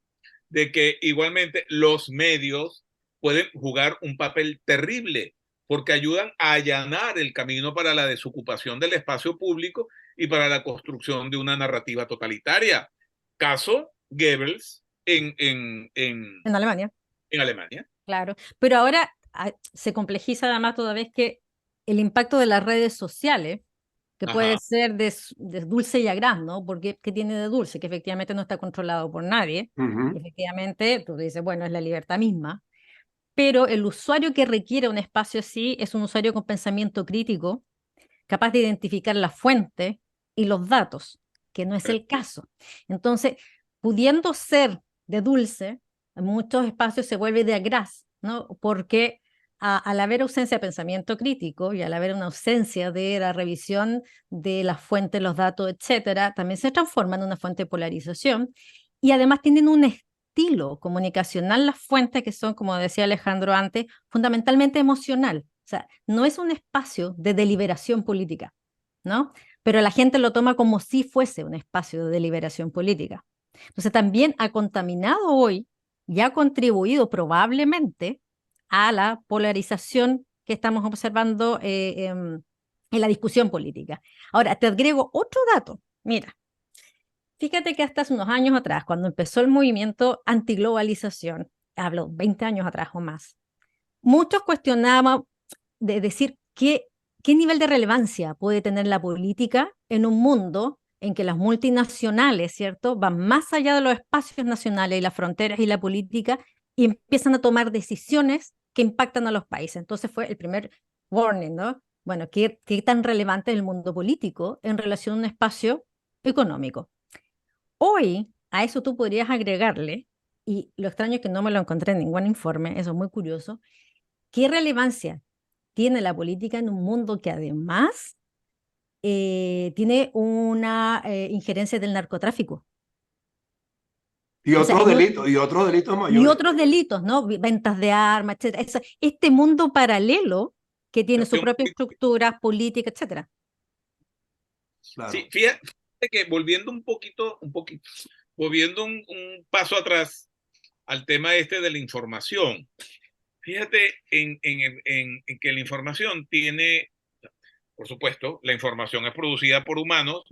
de que igualmente los medios pueden jugar un papel terrible porque ayudan a allanar el camino para la desocupación del espacio público y para la construcción de una narrativa totalitaria. Caso Goebbels en Alemania. En Alemania. Claro, pero ahora se complejiza además toda vez que el impacto de las redes sociales, que puede ser de dulce y agraz, ¿no? Porque ¿qué tiene de dulce? Que efectivamente no está controlado por nadie. Efectivamente, tú dices, bueno, es la libertad misma. Pero el usuario que requiere un espacio así es un usuario con pensamiento crítico, capaz de identificar la fuente y los datos, que no es el caso. Entonces, pudiendo ser de dulce, en muchos espacios se vuelve de agraz, ¿no? Porque al haber ausencia de pensamiento crítico y al haber una ausencia de la revisión de las fuentes, los datos, etcétera, también se transforma en una fuente de polarización y además tienen un estilo comunicacional las fuentes que son, como decía Alejandro antes, fundamentalmente emocional. O sea, no es un espacio de deliberación política, ¿no? Pero la gente lo toma como si fuese un espacio de deliberación política. Entonces también ha contaminado hoy y ha contribuido probablemente a la polarización que estamos observando en la discusión política. Ahora, te agrego otro dato. Mira, fíjate que hasta hace unos años atrás, cuando empezó el movimiento antiglobalización, hablo 20 años atrás o más, muchos cuestionaban de decir qué nivel de relevancia puede tener la política en un mundo en que las multinacionales, ¿cierto?, van más allá de los espacios nacionales y las fronteras y la política y empiezan a tomar decisiones que impactan a los países. Entonces fue el primer warning, ¿no? Bueno, ¿qué tan relevante es el mundo político en relación a un espacio económico? Hoy, a eso tú podrías agregarle, y lo extraño es que no me lo encontré en ningún informe, eso es muy curioso, ¿qué relevancia tiene la política en un mundo que además tiene una injerencia del narcotráfico? Y otros delitos, y otros delitos mayores. Y otros delitos, ¿no? Ventas de armas, etcétera. Este mundo paralelo que tiene su propia estructura política, etcétera. Claro. Sí, fíjate que volviendo un paso atrás al tema de la información, fíjate en que la información tiene, por supuesto, la información es producida por humanos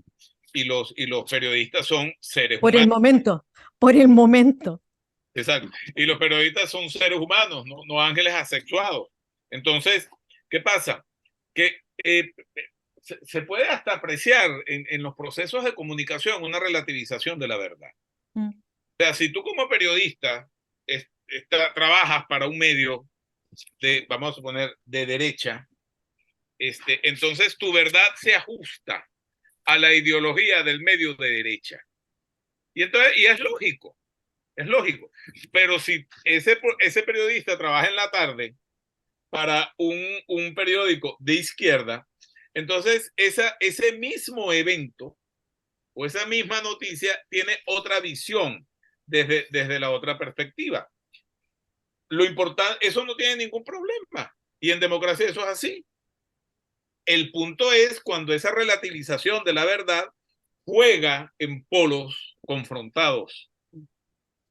y los periodistas son seres humanos. Por el momento. Exacto. Y los periodistas son seres humanos, no ángeles asexuados. Entonces, ¿qué pasa? Que se puede hasta apreciar en los procesos de comunicación una relativización de la verdad. O sea, si tú como periodista trabajas para un medio vamos a suponer, de derecha, entonces tu verdad se ajusta a la ideología del medio de derecha. Y es lógico. Es lógico, pero si ese periodista trabaja en la tarde para un periódico de izquierda, entonces ese mismo evento o esa misma noticia tiene otra visión desde la otra perspectiva. Lo importante, eso no tiene ningún problema. Y en democracia eso es así. El punto es cuando esa relativización de la verdad juega en polos confrontados.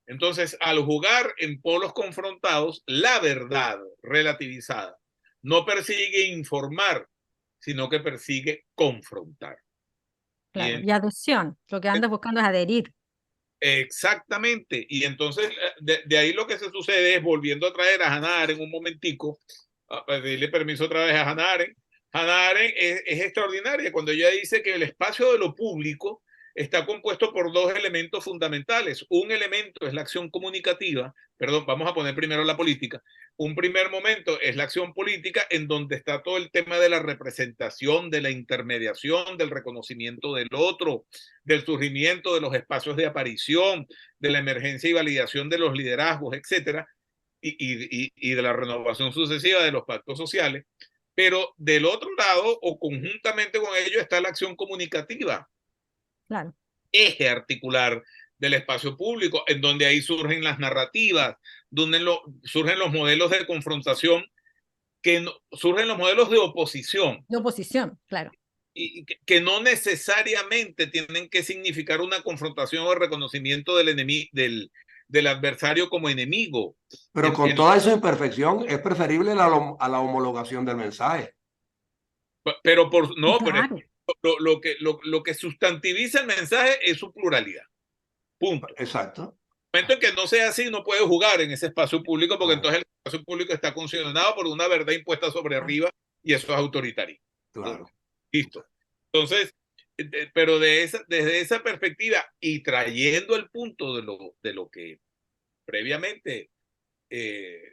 Entonces, al jugar en polos confrontados, la verdad relativizada no persigue informar, sino que persigue confrontar. Claro, y adhesión, lo que andas buscando es adherir. Exactamente, y entonces de ahí lo que se sucede es, volviendo a traer a Hannah Arendt un momentico, a pedirle permiso otra vez a Hannah Arendt. Hannah Arendt es extraordinaria cuando ella dice que el espacio de lo público está compuesto por dos elementos fundamentales. Un elemento es la acción comunicativa, perdón, vamos a poner primero la política. Un primer momento es la acción política, en donde está todo el tema de la representación, de la intermediación, del reconocimiento del otro, del surgimiento de los espacios de aparición, de la emergencia y validación de los liderazgos, etcétera, y de la renovación sucesiva de los pactos sociales. Pero del otro lado, o conjuntamente con ello, está la acción comunicativa. Claro. Eje articular del espacio público, en donde ahí surgen las narrativas, donde surgen los modelos de confrontación, surgen los modelos de oposición. De oposición, claro. Y que no necesariamente tienen que significar una confrontación o reconocimiento del adversario como enemigo. Pero con toda esa imperfección es preferible a la homologación del mensaje. Pero no, claro. pero lo que sustantiviza el mensaje es su pluralidad. Punto. Exacto. En el momento en que no sea así, no puede jugar en ese espacio público, porque entonces el espacio público está condicionado por una verdad impuesta sobre arriba, y eso es autoritario. Claro. Listo. Entonces, pero desde esa perspectiva y trayendo el punto de lo que previamente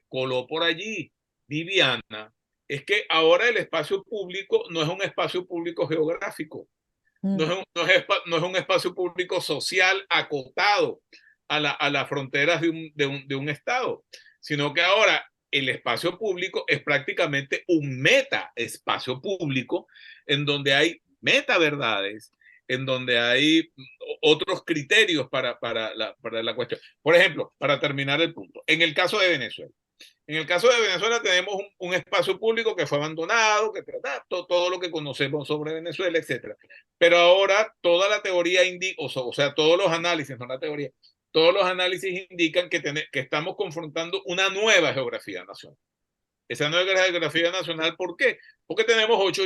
coló por allí Viviana, es que ahora el espacio público no es un espacio público geográfico, no es un espacio público social acotado a las fronteras de un estado, sino que ahora el espacio público es prácticamente un meta espacio público en donde hay meta verdades, en donde hay otros criterios para la cuestión. Por ejemplo, para terminar el punto, en el caso de Venezuela. En el caso de Venezuela tenemos un espacio público que fue abandonado, que trata todo lo que conocemos sobre Venezuela, etc. Pero ahora toda la teoría indica, o sea, todos los análisis, no la teoría, todos los análisis indican que estamos confrontando una nueva geografía nacional. Esa nueva geografía nacional, ¿por qué? Porque tenemos 8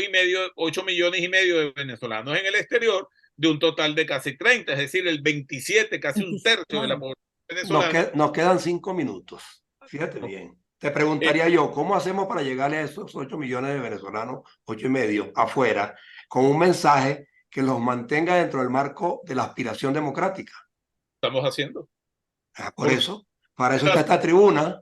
millones y medio de venezolanos en el exterior, de un total de casi 30, es decir, el 27, casi un tercio de la población venezolana. Nos quedan 5 minutos. Fíjate bien. Te preguntaría yo, ¿cómo hacemos para llegarle a esos 8 millones de venezolanos, 8 y medio, afuera, con un mensaje que los mantenga dentro del marco de la aspiración democrática? Estamos haciendo. Para eso está esta tribuna.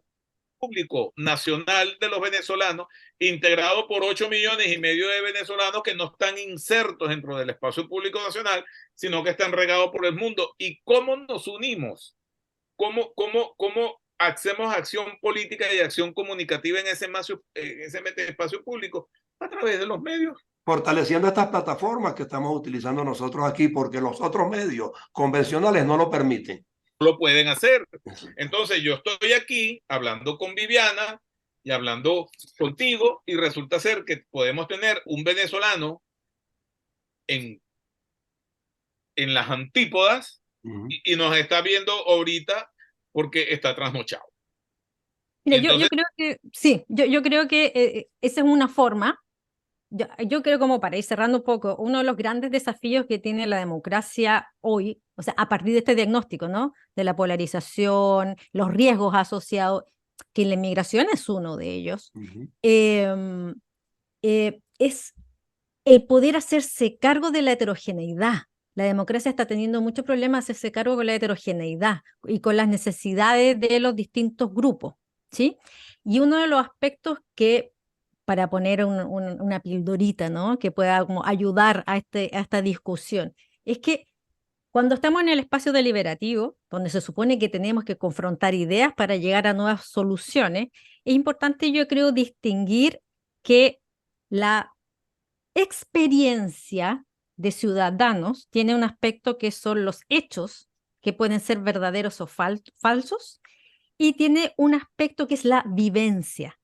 Público nacional de los venezolanos, integrado por 8 millones y medio de venezolanos que no están insertos dentro del espacio público nacional, sino que están regados por el mundo. ¿Y cómo nos unimos? ¿Cómo hacemos acción política y acción comunicativa en ese espacio público? A través de los medios. Fortaleciendo estas plataformas que estamos utilizando nosotros aquí, porque los otros medios convencionales no lo permiten. Lo pueden hacer. Entonces yo estoy aquí hablando con Viviana y hablando contigo, y resulta ser que podemos tener un venezolano en las antípodas y nos está viendo ahorita porque está trasnochado. Mira, entonces, yo creo que sí, yo creo que esa es una forma. Yo creo, como para ir cerrando un poco, uno de los grandes desafíos que tiene la democracia hoy, o sea, a partir de este diagnóstico, ¿no? De la polarización, los riesgos asociados, que la inmigración es uno de ellos, es el poder hacerse cargo de la heterogeneidad. La democracia está teniendo muchos problemas hacerse cargo con la heterogeneidad y con las necesidades de los distintos grupos, ¿sí? Y uno de los aspectos que, para poner una pildorita, ¿no? Que pueda como ayudar a esta discusión, es que cuando estamos en el espacio deliberativo, donde se supone que tenemos que confrontar ideas para llegar a nuevas soluciones, es importante, yo creo, distinguir que la experiencia de ciudadanos tiene un aspecto que son los hechos que pueden ser verdaderos o falsos, y tiene un aspecto que es la vivencia.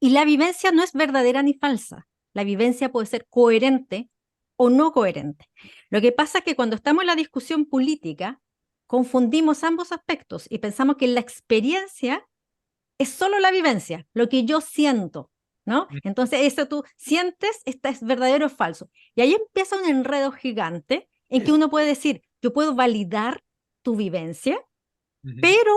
Y la vivencia no es verdadera ni falsa. La vivencia puede ser coherente o no coherente. Lo que pasa es que cuando estamos en la discusión política, confundimos ambos aspectos y pensamos que la experiencia es solo la vivencia, lo que yo siento, ¿no? Entonces, eso tú sientes, ¿esta es verdadero o falso? Y ahí empieza un enredo gigante en que uno puede decir, yo puedo validar tu vivencia, pero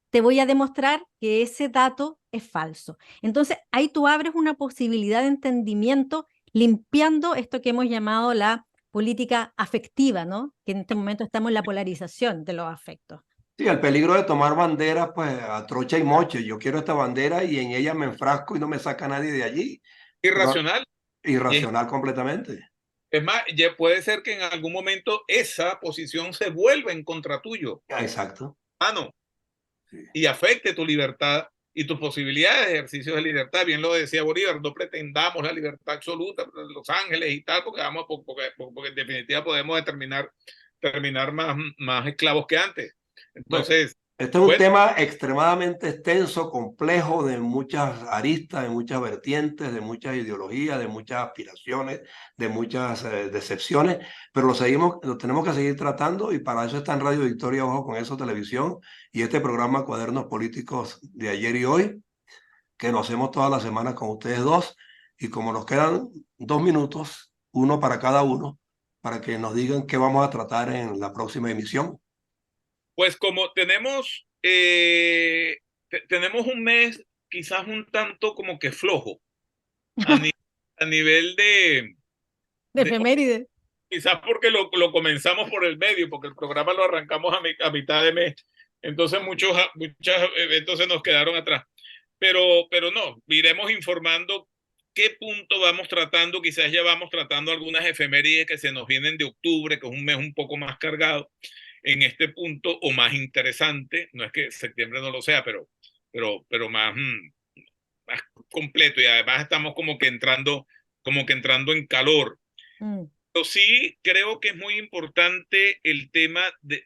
te voy a demostrar que ese dato es falso. Entonces, ahí tú abres una posibilidad de entendimiento limpiando esto que hemos llamado la política afectiva, ¿no? Que en este momento estamos en la polarización de los afectos. Sí, el peligro de tomar banderas, pues a trocha y moche. Yo quiero esta bandera y en ella me enfrasco y no me saca nadie de allí. Irracional. Irracional completamente. Es más, ya puede ser que en algún momento esa posición se vuelva en contra tuyo. Exacto. Sí. Y afecte tu libertad y tus posibilidades de ejercicio de libertad. Bien lo decía Bolívar, no pretendamos la libertad absoluta de Los Ángeles y tal, porque en definitiva podemos terminar más esclavos que antes. Entonces, este es un tema extremadamente extenso, complejo, de muchas aristas, de muchas vertientes, de muchas ideologías, de muchas aspiraciones, de muchas decepciones, pero lo tenemos que seguir tratando, y para eso está en Radio Victoria, Ojo con Eso Televisión, y este programa Cuadernos Políticos de Ayer y Hoy, que lo hacemos todas las semanas con ustedes dos, y como nos quedan 2 minutos, uno para cada uno, para que nos digan qué vamos a tratar en la próxima emisión. Pues como tenemos un mes quizás un tanto como que flojo a nivel de efeméride. Quizás porque lo comenzamos por el medio, porque el programa lo arrancamos a mitad de mes. Entonces muchos eventos se nos quedaron atrás. Pero no, iremos informando qué punto vamos tratando. Quizás ya vamos tratando algunas efemérides que se nos vienen de octubre, que es un mes un poco más cargado en este punto, o más interesante. No es que septiembre no lo sea, pero más completo, y además estamos como que entrando en calor. Pero sí creo que es muy importante el tema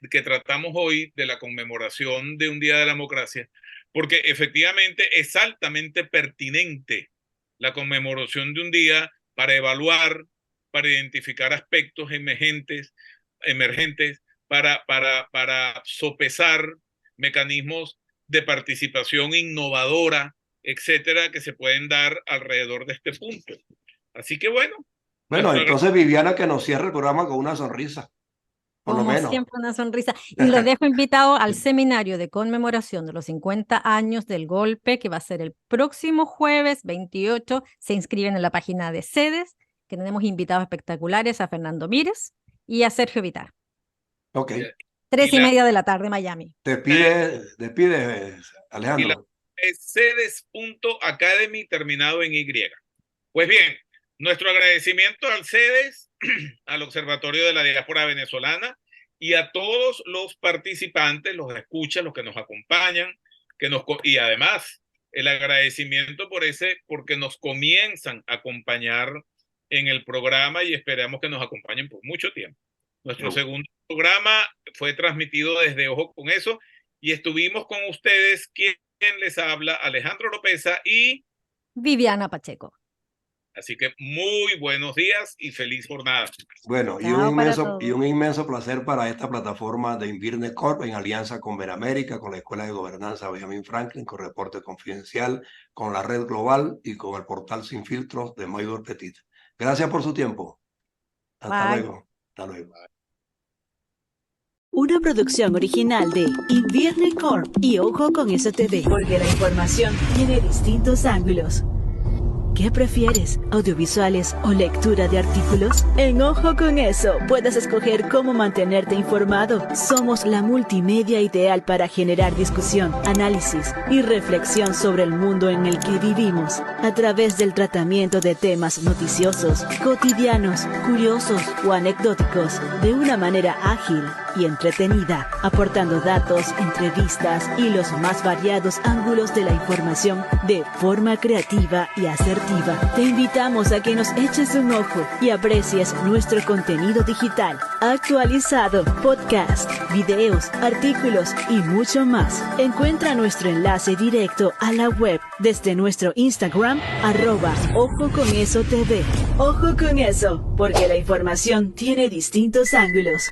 que tratamos hoy de la conmemoración de un Día de la Democracia, porque efectivamente es altamente pertinente la conmemoración de un día para evaluar, para identificar aspectos emergentes, para sopesar mecanismos de participación innovadora, etcétera, que se pueden dar alrededor de este punto. Así que bueno. Entonces Viviana, que nos cierre el programa con una sonrisa. Por lo menos. Siempre una sonrisa. Y los dejo invitados al seminario de conmemoración de los 50 años del golpe, que va a ser el próximo jueves 28. Se inscriben en la página de sedes, que tenemos invitados espectaculares a Fernando Mírez y a Sergio Vitar. Ok. 3:30 de la tarde, Miami. Despide, Alejandro. Sedes.academy terminado en Y. Pues bien, nuestro agradecimiento al CEDES, al Observatorio de la Diáspora Venezolana, y a todos los participantes, los escuchas, los que nos acompañan, y además el agradecimiento porque nos comienzan a acompañar en el programa, y esperamos que nos acompañen por mucho tiempo. Nuestro segundo programa fue transmitido desde Ojo con Eso, y estuvimos con ustedes, quien les habla, Alejandro Lopeza y Viviana Pacheco. Así que muy buenos días y feliz jornada. Bueno, y un inmenso placer para esta plataforma de Invirne Corp, en alianza con Beramérica, con la Escuela de Gobernanza Benjamin Franklin, con Reporte Confidencial, con la Red Global y con el portal Sin Filtros de Mayor Petit. Gracias por su tiempo. Hasta luego. Hasta luego. Una producción original de Invirne Corp y Ojo con Eso TV, porque la información tiene distintos ángulos. ¿Qué prefieres? ¿Audiovisuales o lectura de artículos? En Ojo con Eso puedes escoger cómo mantenerte informado. Somos la multimedia ideal para generar discusión, análisis y reflexión sobre el mundo en el que vivimos, a través del tratamiento de temas noticiosos, cotidianos, curiosos o anecdóticos, de una manera ágil y entretenida, aportando datos, entrevistas y los más variados ángulos de la información de forma creativa y asertiva. Te invitamos a que nos eches un ojo y aprecies nuestro contenido digital, actualizado, podcast, videos, artículos y mucho más. Encuentra nuestro enlace directo a la web desde nuestro Instagram, @OjoConEsoTV. Ojo con eso, porque la información tiene distintos ángulos.